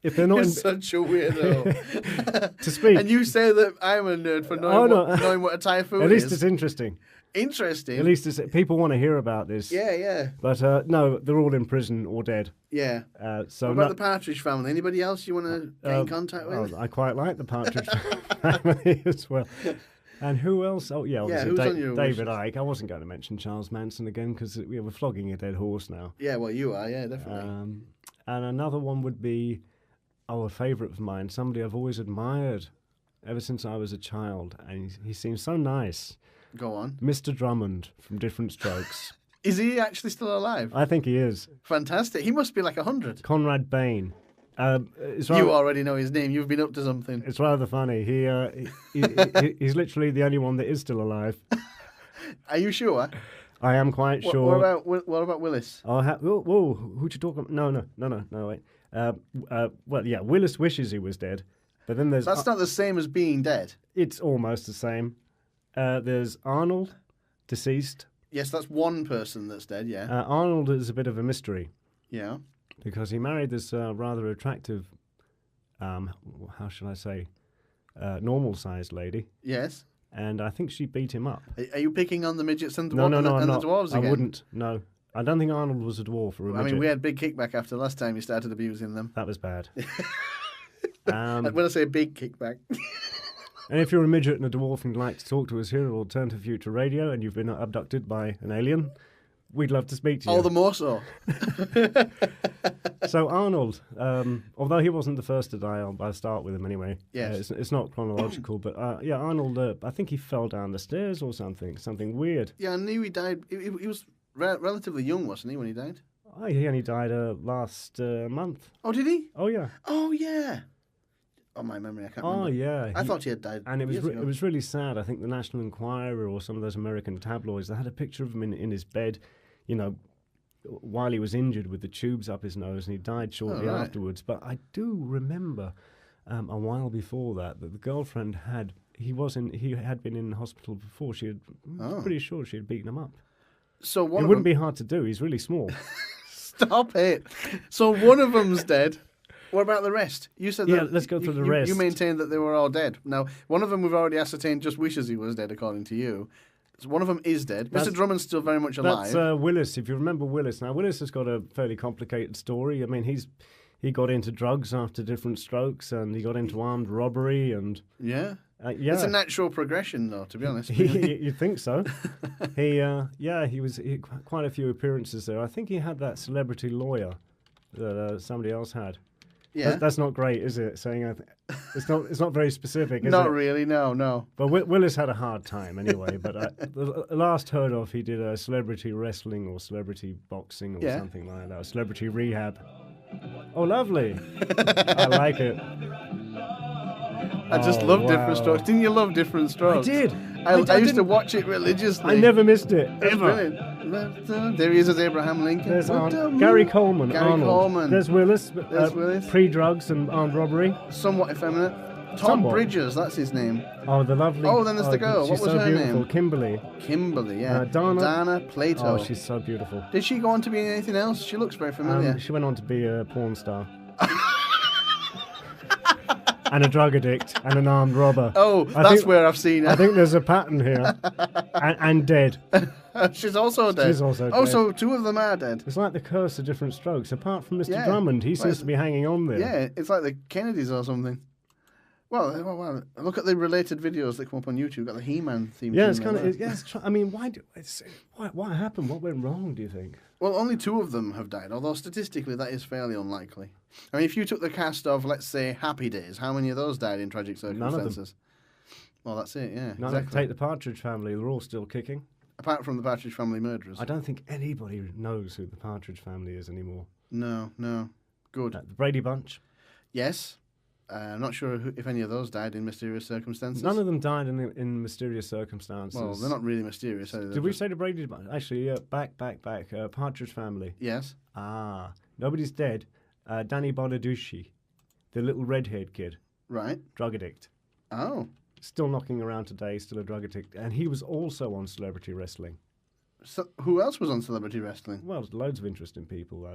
if they're not You're such a weirdo. to speak. And you say that I'm a nerd for knowing what a typhoon is. At least it's interesting. Interesting. At least people want to hear about this. Yeah. But no, they're all in prison or dead. Yeah. So what about the Partridge family? Anybody else you want to get in contact with? I quite like the Partridge family as well. And who else? Oh, yeah, obviously who's on your David Icke. I wasn't going to mention Charles Manson again because we're flogging a dead horse now. Yeah, well, you are, yeah, definitely. And another one would be, a favourite of mine, somebody I've always admired ever since I was a child, and he seems so nice. Go on. Mr. Drummond from Diffrent Strokes. Is he actually still alive? I think he is. Fantastic. He must be like 100. Conrad Bain. You already know his name. You've been up to something. It's rather funny. He's literally the only one that is still alive. Are you sure? I am quite sure. What about Willis? Whoa, who'd you talk about? No, wait. Well, yeah, Willis wishes he was dead, but then there's... That's not the same as being dead. It's almost the same. There's Arnold, deceased. Yes, that's one person that's dead, yeah. Arnold is a bit of a mystery. Yeah. Because he married this rather attractive, how should I say, normal-sized lady. Yes. And I think she beat him up. Are you picking on the midgets and the No, I'm not. dwarves again? I wouldn't, no. I don't think Arnold was a dwarf or a midget. I mean, we had big kickback after last time you started abusing them. That was bad. When I say big kickback... And if you're a midget and a dwarf and you'd like to talk to us here at Alternative Future Radio and you've been abducted by an alien, we'd love to speak to you. Oh, the more so. So Arnold, although he wasn't the first to die, I'll start with him anyway. Yes. It's not chronological, but Arnold, I think he fell down the stairs or something weird. Yeah, I knew he died. He was relatively young, wasn't he, when he died? Oh, he only died last month. Oh, did he? Oh, yeah. Oh, yeah. Oh, my memory, I can't remember. Oh, yeah. I thought he had died. And it was really sad. I think the National Enquirer or some of those American tabloids, they had a picture of him in his bed, while he was injured with the tubes up his nose, and he died shortly afterwards. But I do remember a while before that the girlfriend had been in hospital before. I'm pretty sure she had beaten him up. So it wouldn't be hard to do. He's really small. Stop it. So one of them's dead. What about the rest? You said that. Yeah, let's go through the rest. You maintained that they were all dead. Now, one of them we've already ascertained just wishes he was dead, according to you. So one of them is dead. Mr. Drummond's still very much alive. That's Willis, if you remember Willis. Now, Willis has got a fairly complicated story. I mean, he got into drugs after Diffrent Strokes, and he got into armed robbery, and... Yeah? It's a natural progression, though, to be honest. You'd think so. He quite a few appearances there. I think he had that celebrity lawyer that somebody else had. Yeah, that's not great, is it? Saying it's not very specific. Is not it? Really, no. But Willis had a hard time anyway. But the last heard of, he did a celebrity wrestling or celebrity boxing or something like that. Celebrity rehab. Oh, lovely! I like it. I just love Diffrent Strokes. Didn't you love Diffrent Strokes? I did. I used to watch it religiously. I never missed it, ever. Brilliant. There he is as Abraham Lincoln. There's Gary Coleman. Coleman. There's Willis. Willis. Pre-drugs and armed robbery. Somewhat effeminate. Todd Bridges, that's his name. Oh, the lovely... Oh, then there's the girl. What was her name? Kimberly. Kimberly, yeah. Dana Plato. Oh, she's so beautiful. Did she go on to be anything else? She looks very familiar. She went on to be a porn star. and a drug addict and an armed robber. Oh, that's where I've seen her. I think there's a pattern here. And dead. She's also dead. She's also dead. Oh, so two of them are dead. It's like the curse of different strokes. Apart from Mr. Drummond, he seems to be hanging on there. Yeah, it's like the Kennedys or something. Well, look at the related videos that come up on YouTube. Got the He-Man theme. Yeah, it's kind of. I mean, what happened? What went wrong? Do you think? Well, only two of them have died. Although statistically, that is fairly unlikely. I mean, if you took the cast of, let's say, Happy Days, how many of those died in tragic circumstances? None of them. Well, that's it. Yeah, exactly. Take the Partridge Family; they're all still kicking. Apart from the Partridge Family murderers. I don't think anybody knows who the Partridge Family is anymore. No. Good. The Brady Bunch. Yes. I'm not sure if any of those died in mysterious circumstances. None of them died in mysterious circumstances. Well, they're not really mysterious, are they? Did we say the Brady Bunch? Actually, back. Partridge Family. Yes. Nobody's dead. Danny Bonaducci, the little red-haired kid. Right. Drug addict. Oh. Still knocking around today, still a drug addict. And he was also on Celebrity Wrestling. So, who else was on Celebrity Wrestling? Well, there's loads of interesting people.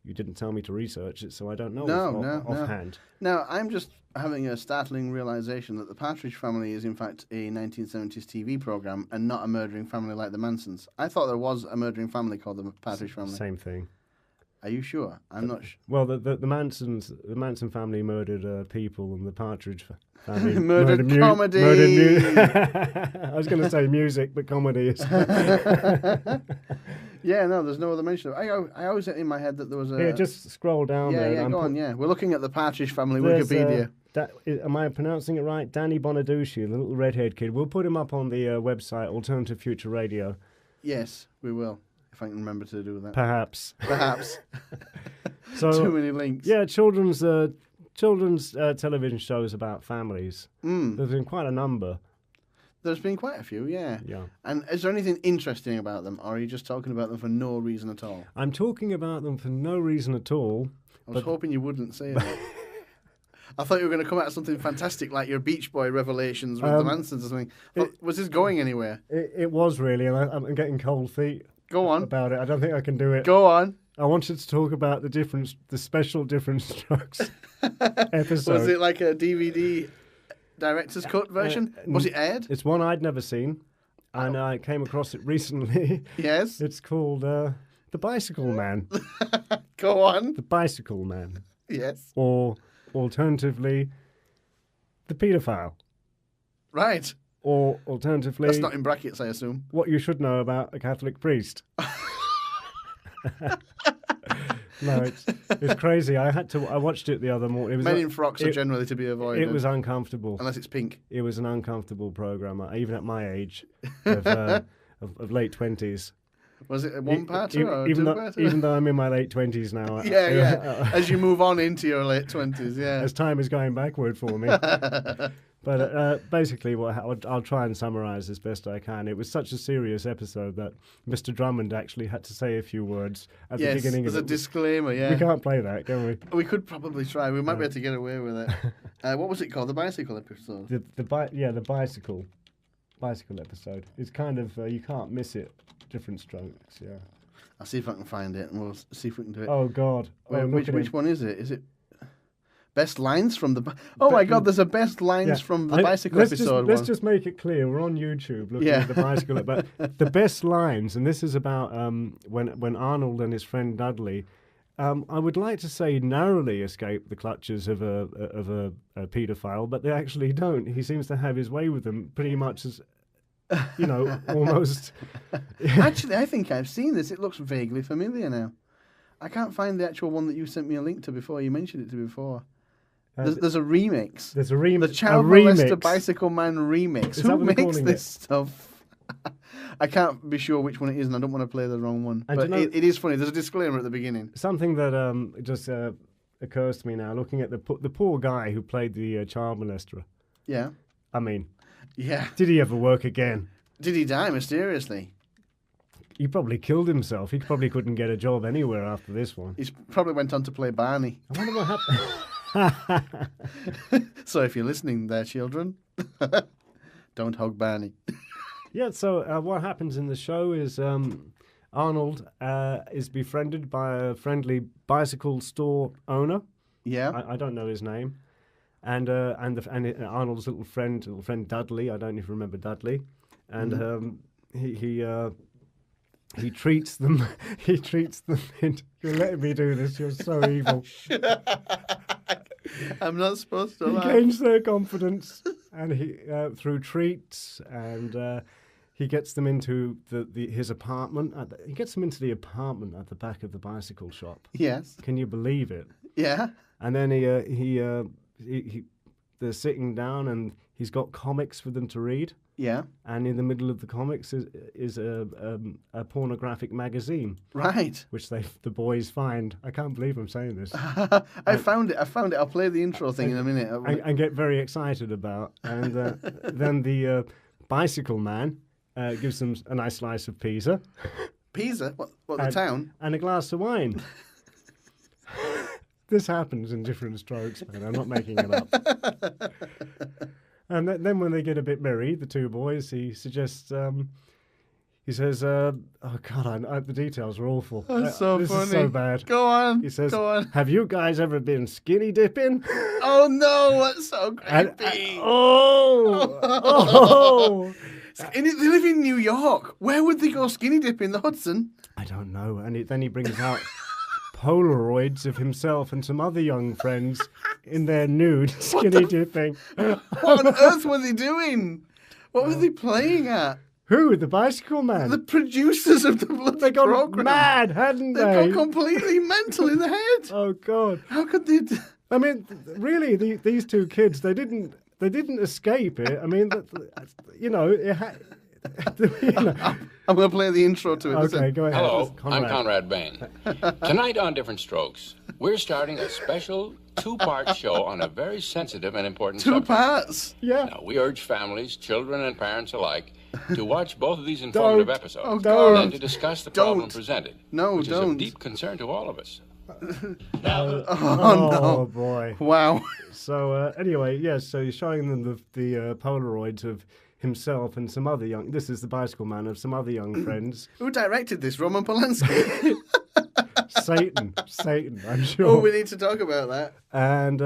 You didn't tell me to research it, so I don't know offhand. Now, I'm just having a startling realization that the Partridge Family is, in fact, a 1970s TV program and not a murdering family like the Mansons. I thought there was a murdering family called the Partridge Family. Same thing. Are you sure? I'm not sure. Well, the Manson family murdered people, and the Partridge family murdered comedy. I was going to say music, but comedy is. Yeah, no, there's no other mention. I always had in my head that there was a... Yeah, just scroll down there. Yeah, go on, yeah. We're looking at the Partridge Family Wikipedia. Am I pronouncing it right? Danny Bonaducci, the little redhead kid. We'll put him up on the website, Alternative Future Radio. Yes, we will, if I can remember to do that. Perhaps. So, too many links. Yeah, children's television shows about families. There's been quite a number. There's been quite a few, yeah. Yeah. And is there anything interesting about them, or are you just talking about them for no reason at all? I'm talking about them for no reason at all. I was hoping you wouldn't say that. I thought you were going to come out with something fantastic like your Beach Boy revelations with the Mansons or something. Was this going anywhere? It was really, and I'm getting cold feet. Go on. About it. I don't think I can do it. Go on. I wanted to talk about the special Different Strokes episode. Was it like a DVD director's cut version? Was it aired? It's one I'd never seen, and I came across it recently. Yes? It's called The Bicycle Man. Go on. The Bicycle Man. Yes. Or alternatively, The Paedophile. Right. Or alternatively... That's not in brackets, I assume. What you should know about a Catholic priest. No, it's crazy. I watched it the other morning. Men in frocks are generally to be avoided. It was uncomfortable. Unless it's pink. It was an uncomfortable program, even at my age of late 20s. Was it a one-parter or even though I'm in my late 20s now. Yeah. As you move on into your late 20s, yeah. As time is going backward for me. But basically, I'll try and summarise as best I can. It was such a serious episode that Mr. Drummond actually had to say a few words at the beginning of it. There's a disclaimer, yeah. We can't play that, can we? We could probably try. We might be able to get away with it. What was it called? The bicycle episode? The bicycle episode. It's kind of, you can't miss it. Different Strokes, yeah. I'll see if I can find it, and we'll see if we can do it. Oh, God. Which one is it? Is it best lines from the... Oh, my God, there's a best lines from the bicycle episode. Let's just make it clear. We're on YouTube looking at the bicycle. But the best lines, and this is about when Arnold and his friend Dudley, I would like to say narrowly escape the clutches of a paedophile, but they actually don't. He seems to have his way with them pretty much as... almost. Actually, I think I've seen this. It looks vaguely familiar now. I can't find the actual one that you sent me a link to before. You mentioned it to me before. There's a remix. There's a remix. The Child Molester Bicycle Man remix. Who makes this stuff? I can't be sure which one it is, and I don't want to play the wrong one. And but it is funny. There's a disclaimer at the beginning. Something that just occurs to me now, looking at the poor guy who played the child molester. Yeah. I mean... Yeah. Did he ever work again? Did he die mysteriously? He probably killed himself. He probably couldn't get a job anywhere after this one. He probably went on to play Barney. I wonder what happened. So if you're listening there, children, don't hug Barney. Yeah, so what happens in the show is Arnold is befriended by a friendly bicycle store owner. Yeah. I don't know his name. and Arnold's little friend Dudley. I don't even remember Dudley, and he treats them. He treats them into. You're letting me do this. You're so evil. I'm not supposed to. He gains their confidence, and he through treats, and he gets them into his apartment. He gets them into the apartment at the back of the bicycle shop. Yes. Can you believe it? Yeah. And then they're sitting down, and he's got comics for them to read. Yeah. And in the middle of the comics is a pornographic magazine. Right. Which the boys find. I can't believe I'm saying this. I found it. I'll play the intro thing in a minute. And get very excited about. And then the bicycle man gives them a nice slice of pizza. Pisa? What the town? And a glass of wine. This happens in Different Strokes, man. I'm not making it up. And then when they get a bit merry, the two boys, he suggests, he says, oh, God, the details are awful. That's so this funny. Is so bad. Go on. He says, go on. Have you guys ever been skinny dipping? Oh, no, what's so creepy? Oh. They live in New York. Where would they go skinny dipping? The Hudson? I don't know. And then he brings out Polaroids of himself and some other young friends in their nude skinny dipping. What on earth were they doing? What were they playing at? Who? The bicycle man? The producers of the bloody They got program. mad, hadn't they? They got completely mental in the head. Oh, God. How could they... I mean, really, these two kids, they didn't escape it. I mean, you know, I'm going to play the intro to it. Okay, go ahead. Hello, I'm Conrad Bain. Tonight on Different Strokes, we're starting a special two-part show on a very sensitive and important subject. 2 parts? Yeah. Now, we urge families, children and parents alike, to watch both of these informative episodes and to discuss the problem presented, which is of deep concern to all of us. Oh, boy. Wow. So, anyway, yes, so he's showing them the Polaroids of himself and some other young... This is the bicycle man of some other young friends. Who directed this? Roman Polanski? Satan, I'm sure. Oh, we need to talk about that. And,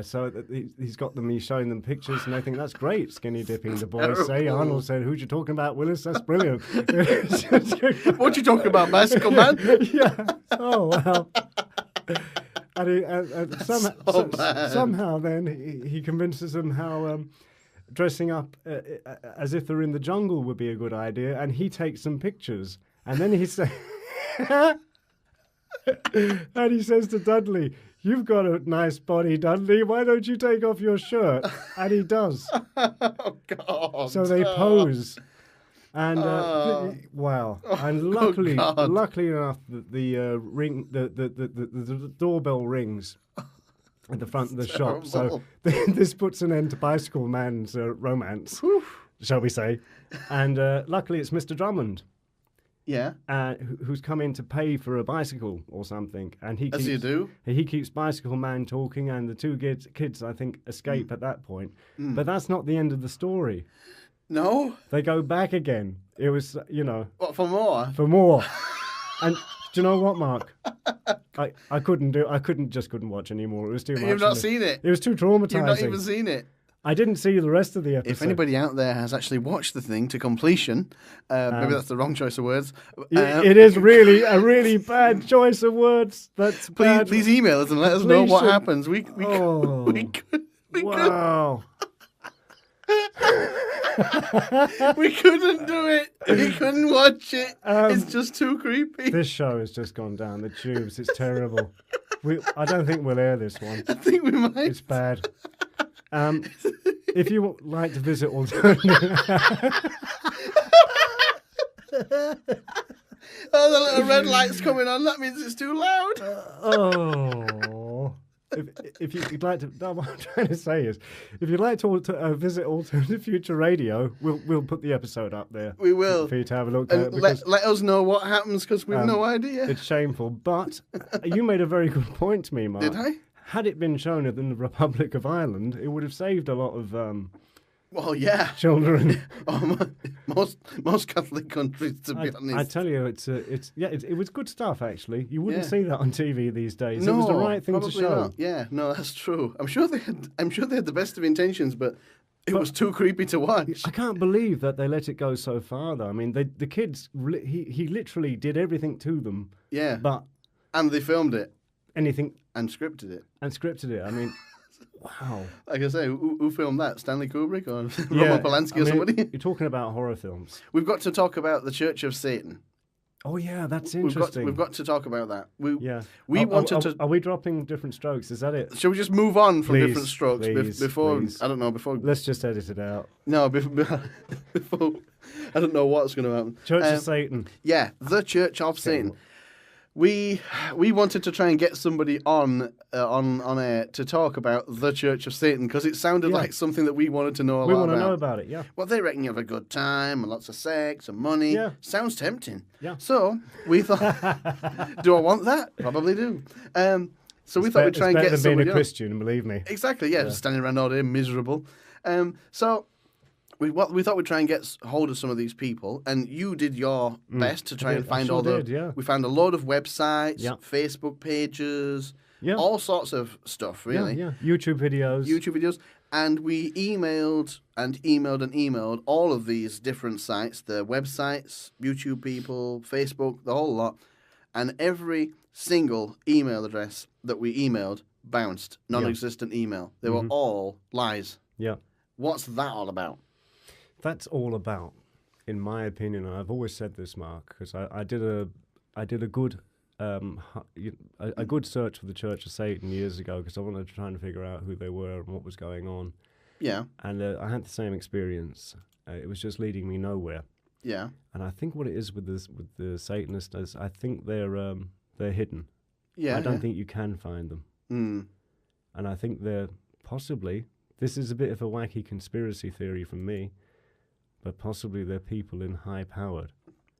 so he's got them, he's showing them pictures, and they think, that's great, skinny dipping, the boys say. Arnold said, who'd you talking about, Willis? That's brilliant. What you talking about, bicycle man? Yeah. Oh, well. And somehow then he convinces them how dressing up as if they're in the jungle would be a good idea, and he takes some pictures, and then he says, and he says to Dudley, "You've got a nice body, Dudley. Why don't you take off your shirt?" And he does. Oh God! So they pose. And wow! And luckily enough, the doorbell rings at the front of the shop. So this puts an end to Bicycle Man's romance, shall we say? And luckily, it's Mr. Drummond. Yeah. Who's come in to pay for a bicycle or something, and he keeps Bicycle Man talking, and the two kids I think escape at that point. But that's not the end of the story. No? They go back again. It was, What, for more? For more. And do you know what, Mark? I couldn't watch anymore. It was too much. You've not seen it? It was too traumatizing. You've not even seen it? I didn't see the rest of the episode. If anybody out there has actually watched the thing to completion, maybe that's the wrong choice of words. It is really a really bad choice of words. That's bad. Please email us and let us know what happens. We could. Wow. We couldn't do it. We couldn't watch it. It's just too creepy. This show has just gone down the tubes. It's terrible. I don't think we'll air this one. I think we might. It's bad. If you would like to visit alternative... Oh, the little red light's coming on. That means it's too loud. If you'd like to... No, what I'm trying to say is, if you'd like to visit Alternative Future Radio, we'll put the episode up there. We will. For you to have a look and at. Let us know what happens, because we've no idea. It's shameful. But you made a very good point to me, Mark. Did I? Had it been shown in the Republic of Ireland, it would have saved a lot of Well, yeah. children. Most Catholic countries, to be honest. I tell you, it was good stuff. Actually, you wouldn't see that on TV these days. No, it was the right thing to show. Not. Yeah, no, that's true. I'm sure they had the best of intentions, but it was too creepy to watch. I can't believe that they let it go so far, though. I mean, the kids, he literally did everything to them. Yeah, and they filmed it, and scripted it. I mean. Wow. Like I say, who filmed that? Stanley Kubrick or Roman Polanski or somebody? You're talking about horror films. We've got to talk about the Church of Satan. Oh, yeah, that's interesting. We've got to talk about that. Are we dropping Different Strokes? Is that it? Shall we just move on from Different Strokes before... Please. I don't know, before... Let's just edit it out. No, before... I don't know what's going to happen. Church of Satan. Yeah, the Church of Satan. We wanted to try and get somebody on air to talk about the Church of Satan because it sounded like something that we wanted to know about. We want to know about it, yeah. Well, they reckon you have a good time and lots of sex and money. Yeah. Sounds tempting. Yeah. So we thought, do I want that? Probably do. So we thought we'd try and get somebody on. It's better than being a Christian, believe me. Exactly, yeah. Just standing around all day miserable. So... We thought we'd try and get hold of some of these people, and you did your best to try and find We found a load of websites, Facebook pages, all sorts of stuff, really. Yeah. YouTube videos. And we emailed all of these different sites, the websites, YouTube people, Facebook, the whole lot, and every single email address that we emailed bounced, non-existent email. They were all lies. Yeah. What's that all about? That's all about, in my opinion, and I've always said this, Mark, because I did a good search for the Church of Satan years ago because I wanted to try and figure out who they were and what was going on. Yeah. And I had the same experience. It was just leading me nowhere. Yeah. And I think what it is with the Satanists is I think they're hidden. Yeah. I don't think you can find them. Mm. And I think they're possibly, this is a bit of a wacky conspiracy theory from me, but possibly they're people in high-powered.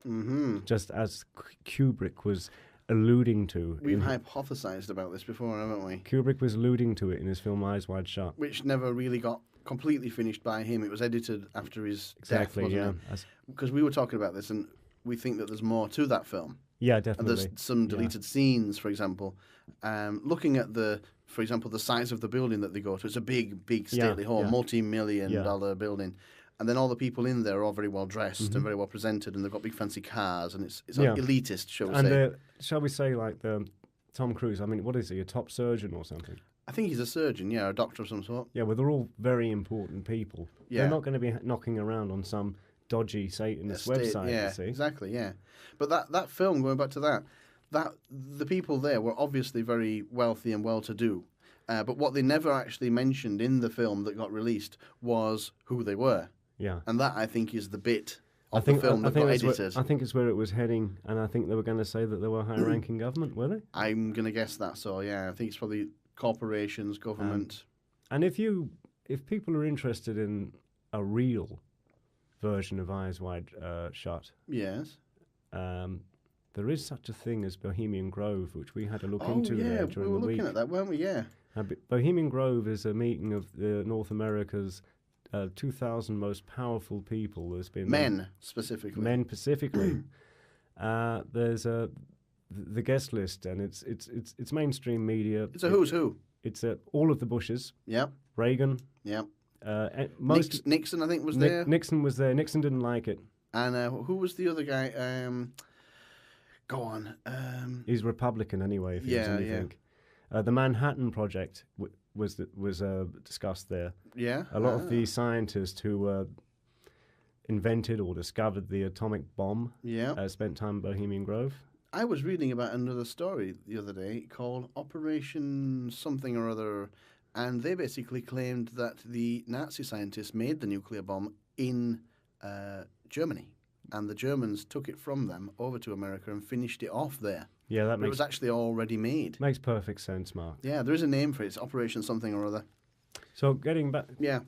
Mm-hmm. Just as Kubrick was alluding to. We've hypothesized about this before, haven't we? Kubrick was alluding to it in his film Eyes Wide Shut. Which never really got completely finished by him. It was edited after his death, wasn't it? Because we were talking about this, and we think that there's more to that film. Yeah, definitely. And there's some deleted scenes, for example. Looking at for example, the size of the building that they go to, it's a big stately home, multi-million-dollar building. And then all the people in there are all very well dressed and very well presented, and they've got big fancy cars, and it's like elitist, shall we say? And shall we say like Tom Cruise? I mean, what is he? A top surgeon or something? I think he's a surgeon, a doctor of some sort. Yeah, well, they're all very important people. Yeah. They're not going to be knocking around on some dodgy Satanist website. Yeah, you see? Exactly. Yeah, but that film, going back to that the people there were obviously very wealthy and well-to-do. But what they never actually mentioned in the film that got released was who they were. Yeah. And that, I think, is the bit of the film that got edited. I think it's where it was heading, and I think they were going to say that they were high-ranking government, were they? I'm going to guess that, so yeah. I think it's probably corporations, government. And if people are interested in a real version of Eyes Wide Shut... Yes. There is such a thing as Bohemian Grove, which we had a look into there during the week. we were looking at that, weren't we? Yeah. Bohemian Grove is a meeting of North America's 2,000 most powerful people. There's been men specifically. There's the guest list, and it's mainstream media. It's a who's who. It's all of the Bushes. Yep. Reagan. Yep. Nixon, I think, was there. Nixon was there. Nixon didn't like it. And who was the other guy? Go on. He's Republican anyway. If he was anything. The Manhattan Project was discussed there. Yeah. A lot of the scientists who invented or discovered the atomic bomb spent time in Bohemian Grove. I was reading about another story the other day called Operation something or other, and they basically claimed that the Nazi scientists made the nuclear bomb in Germany, and the Germans took it from them over to America and finished it off there. Yeah, it was actually already made. Makes perfect sense, Mark. Yeah, there is a name for it. It's Operation something or other. So getting back, Go back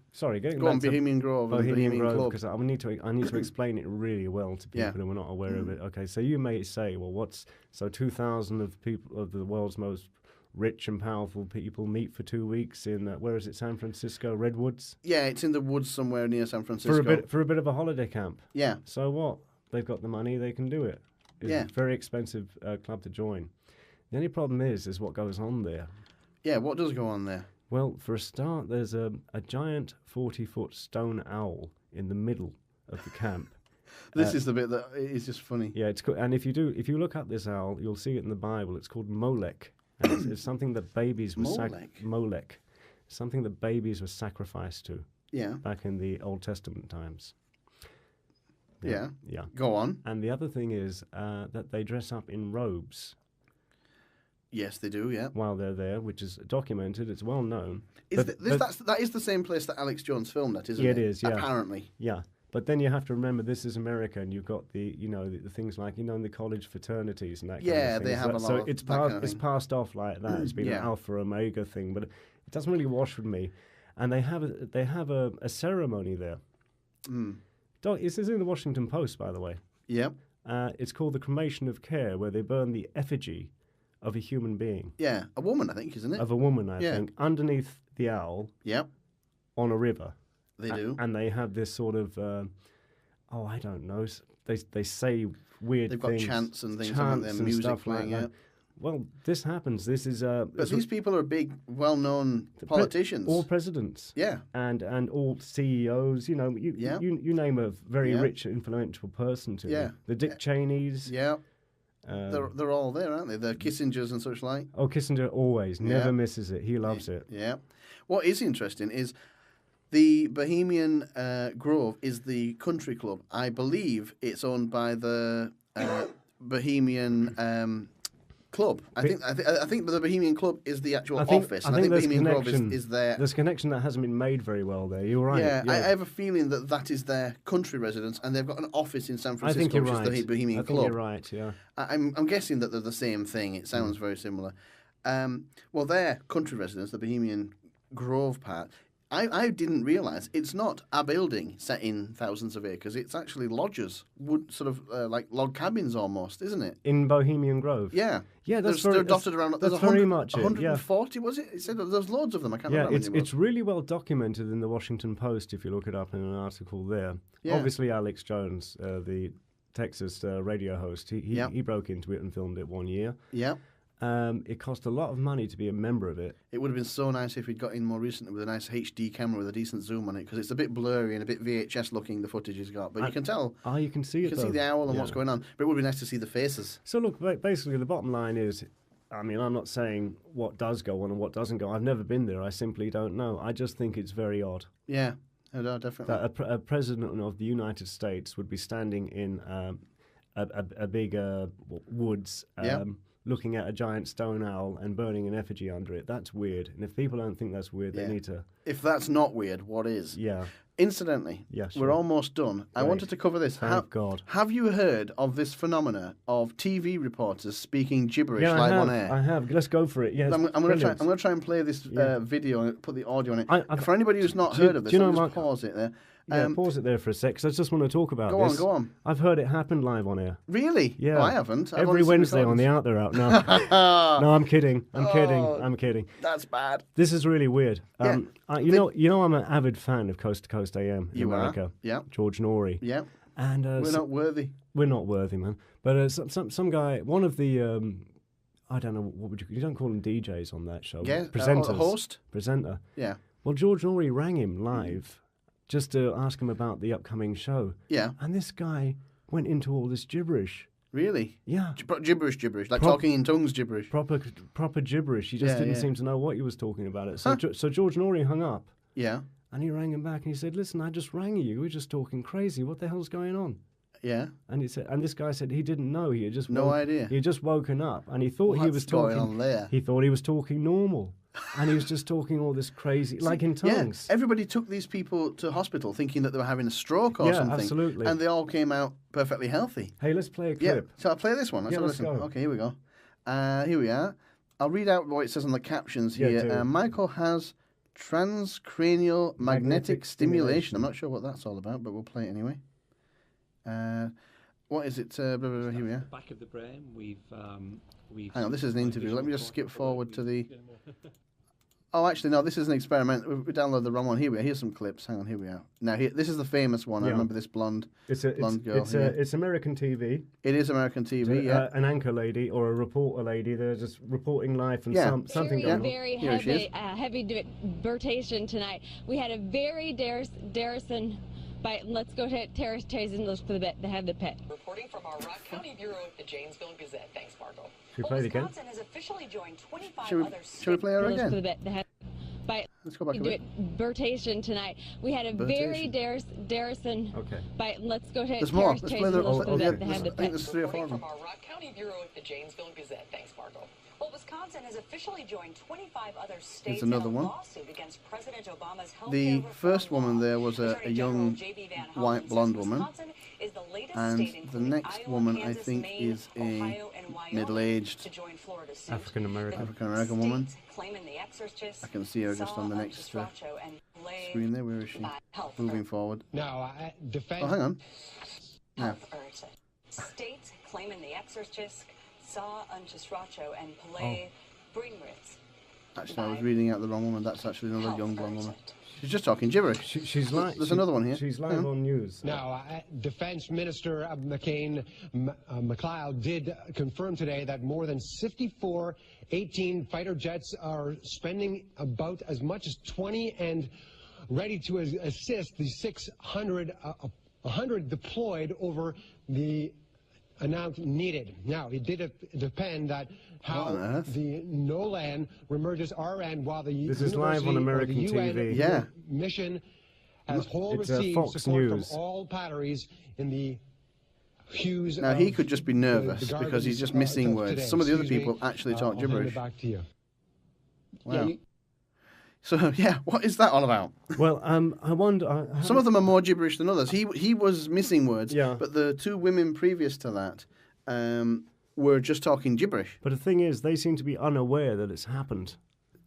on, Bohemian Grove. Bohemian Grove, because I need to explain it really well to people who are not aware of it. Okay, so you may say, well, 2,000 of the world's most rich and powerful people meet for 2 weeks in where is it? San Francisco, Redwoods. Yeah, it's in the woods somewhere near San Francisco. For a bit of a holiday camp. Yeah. So what? They've got the money, they can do it. It's a very expensive club to join. The only problem is what goes on there. Yeah, what does go on there? Well, for a start, there's a giant 40-foot stone owl in the middle of the camp. This is the bit that is just funny. Yeah, it's cool. And if you look up this owl, you'll see it in the Bible. It's called Molek. And it's something that babies were Molek. Something that babies were sacrificed to. Yeah. Back in the Old Testament times. Yeah. Yeah. Go on. And the other thing is that they dress up in robes. Yes, they do, yeah. While they're there, which is documented, it's well known. That is the same place that Alex Jones filmed at, isn't it? It is, yeah. Apparently. Yeah. But then you have to remember this is America, and you've got the things like in the college fraternities and that kind of thing. Yeah, they have a lot so of it's that kind of it's thing. passed off like that. It's been an alpha omega thing, but it doesn't really wash with me. And they have a ceremony there. This is in the Washington Post, by the way. Yep. It's called the cremation of care, where they burn the effigy of a human being. Yeah, a woman, I think, isn't it? Of a woman, I think, underneath the owl. Yep. On a river. They do. And they have this sort of, I don't know, they say weird They've things. They've got chants and things like that, music playing, like that. Well, this happens. This is... but these people are big, well-known politicians. All presidents. Yeah. And all CEOs, you name a very rich, influential person to them. The Dick Cheneys. Yeah. They're all there, aren't they? The Kissingers and such like. Oh, Kissinger always. Never misses it. He loves it. Yeah. What is interesting is the Bohemian Grove is the country club. I believe it's owned by the Bohemian Club. I think the Bohemian Club is the actual office. I think Bohemian Grove is there. There's a connection that hasn't been made very well there. You're right. Yeah, I have a feeling that is their country residence, and they've got an office in San Francisco, which is the Bohemian Club. I think you're right, yeah. I'm guessing that they're the same thing. It sounds very similar. Well, their country residence, the Bohemian Grove part, I didn't realise it's not a building set in thousands of acres. It's actually lodges, like log cabins almost, isn't it? In Bohemian Grove. Yeah, yeah. They're dotted around. That's very much 140 was it? It said there's loads of them. I can't remember. Yeah, it's really well documented in the Washington Post if you look it up in an article there. Yeah. Obviously, Alex Jones, the Texas radio host, he broke into it and filmed it 1 year. Yeah. It cost a lot of money to be a member of it. It would have been so nice if we'd got in more recently with a nice HD camera with a decent zoom on it, because it's a bit blurry and a bit VHS looking, the footage he's got. But you can tell. Oh, you can see it. You can see the owl and what's going on. But it would be nice to see the faces. So look, basically the bottom line is, I mean, I'm not saying what does go on and what doesn't go. I've never been there. I simply don't know. I just think it's very odd. Yeah, definitely. That a president of the United States would be standing in a big woods. Looking at a giant stone owl and burning an effigy under it. That's weird. And if people don't think that's weird, they need to... If that's not weird, what is? Yeah. Incidentally, we're almost done. I wanted to cover this. Thank God. Have you heard of this phenomena of TV reporters speaking gibberish live on air? I have. Let's go for it. Yes, I'm going to try and play this video and put the audio on it. For anybody who's not heard of this, I'll just pause it there. Pause it there for a sec, because I just want to talk about this. Go on. I've heard it happen live on air. Really? Yeah. Oh, I haven't. Every Wednesday on the Out There Out. No, no, I'm kidding. I'm kidding. That's bad. This is really weird. You know, I'm an avid fan of Coast to Coast AM in America. Yeah. George Noory. Yeah. And we're not worthy. We're not worthy, man. But some guy, one of the I don't know what would you don't call them DJs on that show. Yeah. Presenters. Host. Presenter. Yeah. Well, George Noory rang him live. Just to ask him about the upcoming show. Yeah. And this guy went into all this gibberish. Really? Yeah. Gibberish. Like talking in tongues gibberish. Proper gibberish. He just didn't seem to know what he was talking about it. So, so George Noory hung up. Yeah. And he rang him back and he said, "Listen, I just rang you. We're just talking crazy. What the hell's going on?" Yeah. And this guy said he didn't know. He had just no idea. He had just woken up and he thought he was talking. Going on there? He thought he was talking normal. And he was just talking all this crazy, like in tongues. Yeah. Everybody took these people to hospital thinking that they were having a stroke or something. Absolutely. And they all came out perfectly healthy. Let's play a clip. Yeah. So I'll play this one. Let's go. Okay, here we go. Here we are. I'll read out what it says on the captions here. Michael has transcranial magnetic stimulation. I'm not sure what that's all about, but we'll play it anyway. What is it? Here we are. Back of the brain. We've Hang on, this is an interview. Let me just skip forward to the... Oh, actually, no, this is an experiment. We downloaded the wrong one. Here we are. Here's some clips. Hang on, here we are. Now, this is the famous one. I remember this blonde girl. It's American TV. It is American TV, yeah. An anchor lady or a reporter lady. They're just reporting live and something going on. Very heavy debatation tonight. We had a very daring... Let's go to Terrace and look for the head of the pit. Reporting from our Rock County Bureau at the Janesville Gazette. Thanks, Margot. Should we play it again? Wisconsin has officially joined 25 other states. Should we play her again? Let's go back a bit. Debatation tonight. We had a very daring... Okay. Let's go to There's more. Terrace Let's play the head of the I think pit. there's 3 or 4 of them. From our Rock County Bureau at the Janesville Gazette. Thanks, Margot. Well, Wisconsin has officially joined 25 other states in a lawsuit against President Obama's health care reform first woman law. there was a young white blonde woman, and the next woman I think is a middle-aged African American woman. I can see her just on the next screen there. Where is she? Moving forward. Now, Oh, hang on. Yeah. States claiming the exorcist saw Unchisracho and Palais Bringritz. Actually, I was reading out the wrong woman. That's actually another young blonde woman. She's just talking gibberish. She's live. There's another one here. She's live on news. Now, Defense Minister McLeod did confirm today that more than 54 18 fighter jets are spending about as much as 20 and ready to assist the 100 deployed over the announced needed. Now, it did depend that how the NOLAN remerges RN while the this is live on American TV. Mission has received Fox support News. from all batteries in the hues. Now, he could just be nervous because he's just missing words. Today. Some of the other people actually talk gibberish. Back to you. Wow. So, what is that all about? Well, I wonder... Some of them are more gibberish than others. He was missing words, but the 2 women previous to that were just talking gibberish. But the thing is, they seem to be unaware that it's happened.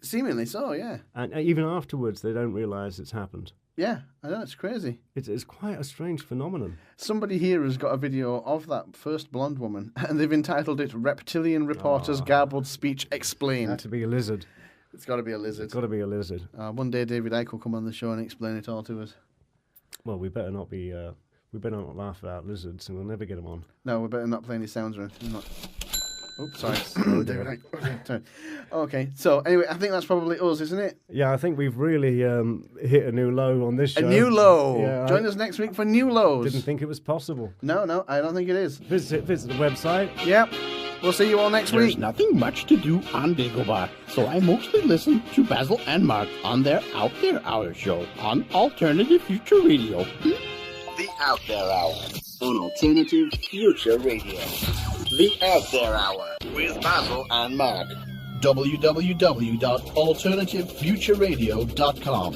Seemingly so, yeah. And even afterwards, they don't realise it's happened. Yeah, I know, it's crazy. It's quite a strange phenomenon. Somebody here has got a video of that first blonde woman, and they've entitled it Reptilian Reporter's Garbled Speech Explained. Had to be a lizard. It's got to be a lizard. It's got to be a lizard. One day David Icke will come on the show and explain it all to us. Well, we better not be... we better not laugh about lizards, and we'll never get them on. No, we better not play any sounds or anything. Oops, sorry. David Icke. Sorry. Okay, so anyway, I think that's probably us, isn't it? Yeah, I think we've really hit a new low on this show. A new low. Yeah, Join us next week for new lows. Didn't think it was possible. No, I don't think it is. Visit the website. Yep. We'll see you all next There's week. nothing much to do on Dagobah, so I mostly listen to Basil and Mark on their Out There Hour show on Alternative Future Radio. The Out There Hour on Alternative Future Radio. The Out There Hour with Basil and Mark. www.alternativefutureradio.com.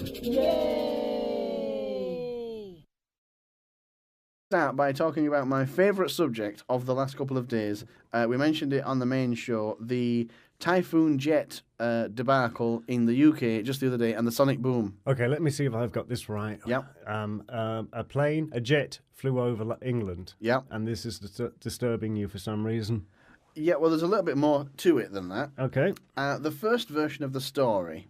Start by talking about my favourite subject of the last couple of days. We mentioned it on the main show, the Typhoon jet debacle in the UK just the other day, and the sonic boom. Okay, let me see if I've got this right. Yep. A jet flew over England. Yep. And this is disturbing you for some reason. Yeah, well, there's a little bit more to it than that. Okay. The first version of the story,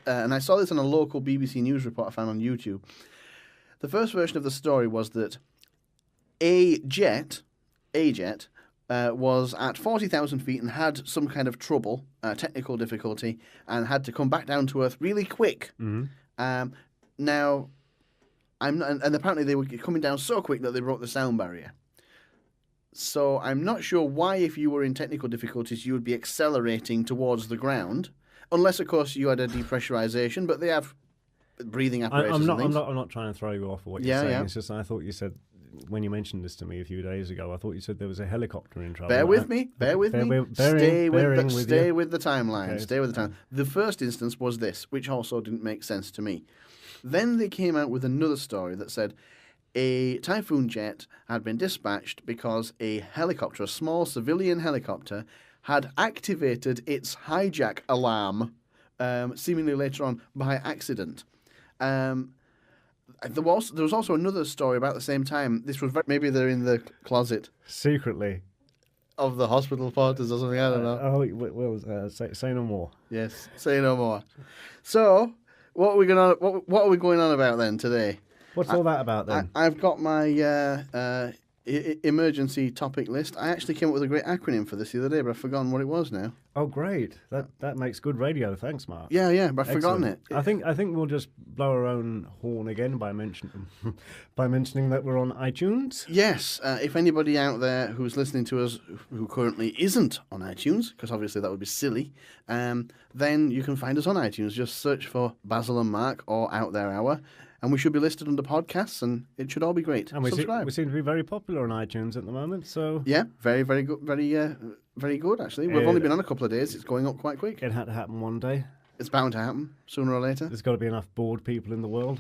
and I saw this in a local BBC News report I found on YouTube. The first version of the story was that a jet was at 40,000 feet and had some kind of trouble, technical difficulty, and had to come back down to Earth really quick. Mm-hmm. Now, and apparently they were coming down so quick that they broke the sound barrier. So I'm not sure why, if you were in technical difficulties, you would be accelerating towards the ground, unless, of course, you had a depressurization. But they have breathing apparatus. I'm not trying to throw you off of what you're saying. Yeah. It's just I thought you said, when you mentioned this to me a few days ago, I thought you said there was a helicopter in trouble. Bear with me. Stay with the timeline. Okay. Stay with the time. The first instance was this, which also didn't make sense to me. Then they came out with another story that said a Typhoon jet had been dispatched because a helicopter, a small civilian helicopter, had activated its hijack alarm, seemingly later on by accident. There was also another story about the same time. This was maybe they're in the closet secretly of the hospital porters or something. I don't know. Say no more. Yes, say no more. So, what are we going on about then today? What's all that about then? I've got my emergency topic list. I actually came up with a great acronym for this the other day, but I've forgotten what it was now. Oh, great! That makes good radio. Thanks, Mark. Yeah, but I've forgotten it. I think we'll just blow our own horn again by mentioning that we're on iTunes. Yes, if anybody out there who's listening to us who currently isn't on iTunes, because obviously that would be silly, then you can find us on iTunes. Just search for Basil and Mark or Out There Hour. And we should be listed under podcasts, and it should all be great. And we seem to be very popular on iTunes at the moment. So yeah, very, very good, very good. Actually, we've only been on a couple of days. It's going up quite quick. It had to happen one day. It's bound to happen sooner or later. There's got to be enough bored people in the world.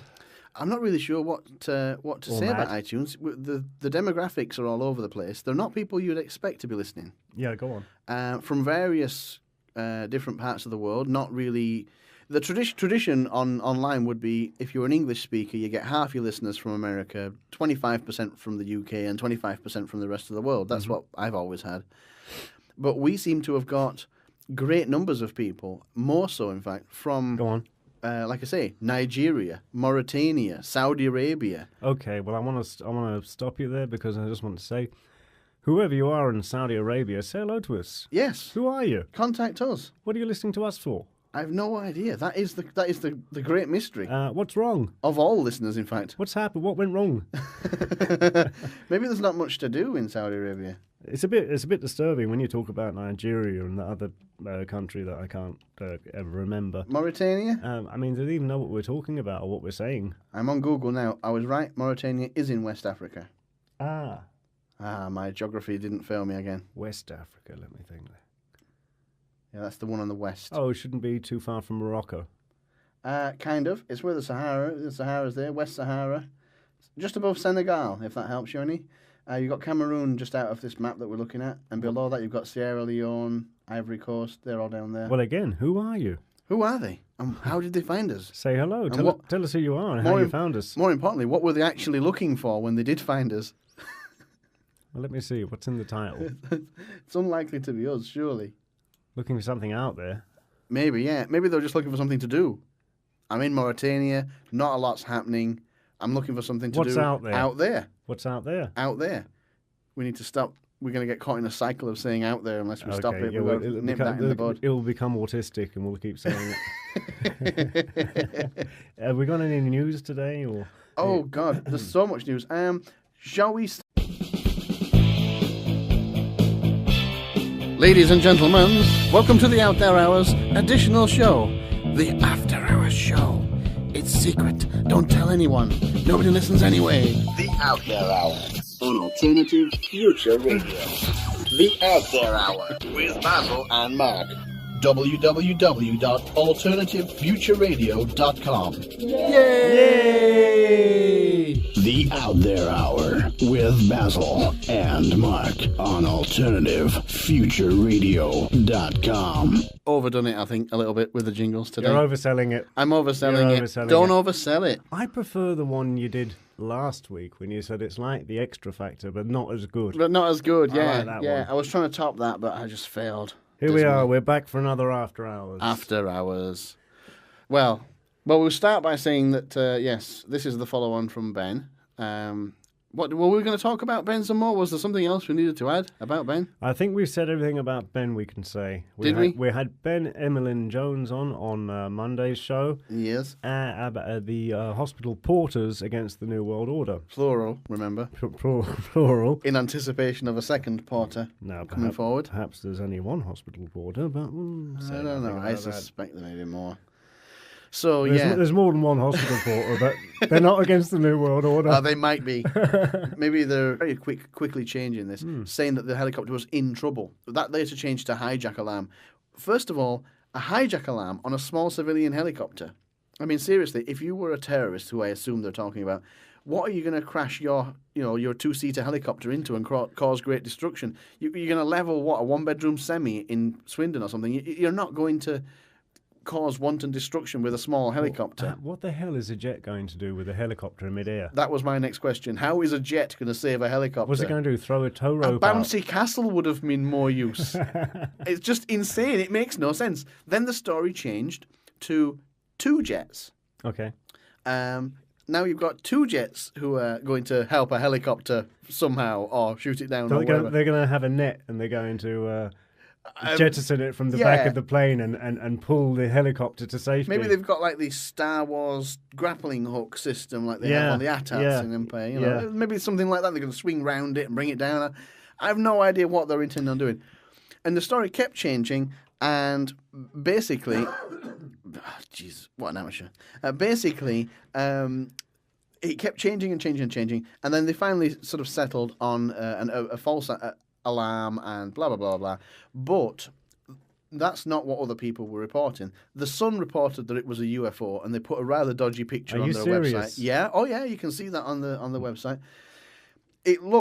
I'm not really sure what to say about iTunes. The demographics are all over the place. They're not people you'd expect to be listening. Yeah, go on. From various different parts of the world. Not really. The tradition online would be if you're an English speaker, you get half your listeners from America, 25% from the UK, and 25% from the rest of the world. That's what I've always had. But we seem to have got great numbers of people, more so, in fact, from, go on. Like I say, Nigeria, Mauritania, Saudi Arabia. Okay, well, I want to stop you there because I just want to say, whoever you are in Saudi Arabia, say hello to us. Yes. Who are you? Contact us. What are you listening to us for? I have no idea. That is the great mystery. What's wrong? Of all listeners, in fact. What's happened? What went wrong? Maybe there's not much to do in Saudi Arabia. It's a bit disturbing when you talk about Nigeria and the other country that I can't ever remember. Mauritania? I mean, do they even know what we're talking about or what we're saying? I'm on Google now. I was right. Mauritania is in West Africa. Ah, my geography didn't fail me again. West Africa, let me think. Yeah, that's the one on the west. Oh, it shouldn't be too far from Morocco. Kind of. It's where the Sahara's there, West Sahara. Just above Senegal, if that helps you any. You've got Cameroon just out of this map that we're looking at. And below that, you've got Sierra Leone, Ivory Coast. They're all down there. Well, again, who are you? Who are they? And how did they find us? Say hello. Tell us who you are and how you found us. More importantly, what were they actually looking for when they did find us? Well, let me see. What's in the title? It's unlikely to be us, surely. Looking for something out there. Maybe, yeah. Maybe they're just looking for something to do. I'm in Mauritania. Not a lot's happening. I'm looking for something to do. What's out there? Out there. What's out there? Out there. We need to stop. We're going to get caught in a cycle of saying out there unless we stop it. Yeah, we'll nip that in the bud. It will become autistic and we'll keep saying it. Have we got any news today? Or? Oh, God. There's so much news. Shall we... Ladies and gentlemen, welcome to the Out There Hours additional show. The After Hours Show. It's secret. Don't tell anyone. Nobody listens anyway. The Out There Hour on Alternative Future Radio. The Out There Hour with Basil and Mark. www.alternativefutureradio.com. Yay! The Out There Hour with Basil and Mark on alternativefutureradio.com. Overdone it, I think, a little bit with the jingles today. You're overselling it. I'm overselling it. Don't oversell it. I prefer the one you did last week when you said it's like the Extra Factor, but not as good. But not as good, yeah. I like that one. I was trying to top that, but I just failed. Here we are. We're back for another After Hours. After Hours. Well, we'll start by saying that, yes, this is the follow-on from Ben. What were we going to talk about Ben some more? Was there something else we needed to add about Ben? I think we've said everything about Ben we can say. Did we? We had Ben Emmeline Jones on Monday's show. Yes. About the hospital porters against the New World Order. Plural, remember? Plural. In anticipation of a second porter coming forward. Perhaps there's only one hospital porter, but... I don't know. I suspect there may be more. So, there's more than one hospital porter, but they're not against the New World Order. They might be. Maybe they're very quickly changing this, saying that the helicopter was in trouble. That later changed to hijack alarm. First of all, a hijack alarm on a small civilian helicopter. I mean, seriously, if you were a terrorist, who I assume they're talking about, what are you going to crash your two-seater helicopter into and cause great destruction? You're going to level, a one-bedroom semi in Swindon or something? You're not going to cause wanton destruction with a small helicopter. What the hell is a jet going to do with a helicopter in midair? That was my next question. How is a jet going to save a helicopter? What's it going to do? Throw a tow rope A bouncy castle would have been more use. It's just insane. It makes no sense. Then the story changed to 2 jets. Okay. Now you've got 2 jets who are going to help a helicopter somehow or shoot it down. So or they're going to have a net and they're going to jettison it from the back of the plane and pull the helicopter to safety. Maybe they've got like the Star Wars grappling hook system like they have on the ATATs in Empire. You know? Maybe something like that. They're going to swing round it and bring it down. I have no idea what they're intending on doing. And the story kept changing and basically... Jeez, what an amateur. Basically, it kept changing and changing and changing, and then they finally sort of settled on a false alarm and blah, blah, blah, blah. But that's not what other people were reporting. The Sun reported that it was a UFO, and they put a rather dodgy picture on their website. Yeah, oh yeah, you can see that on the website. It looked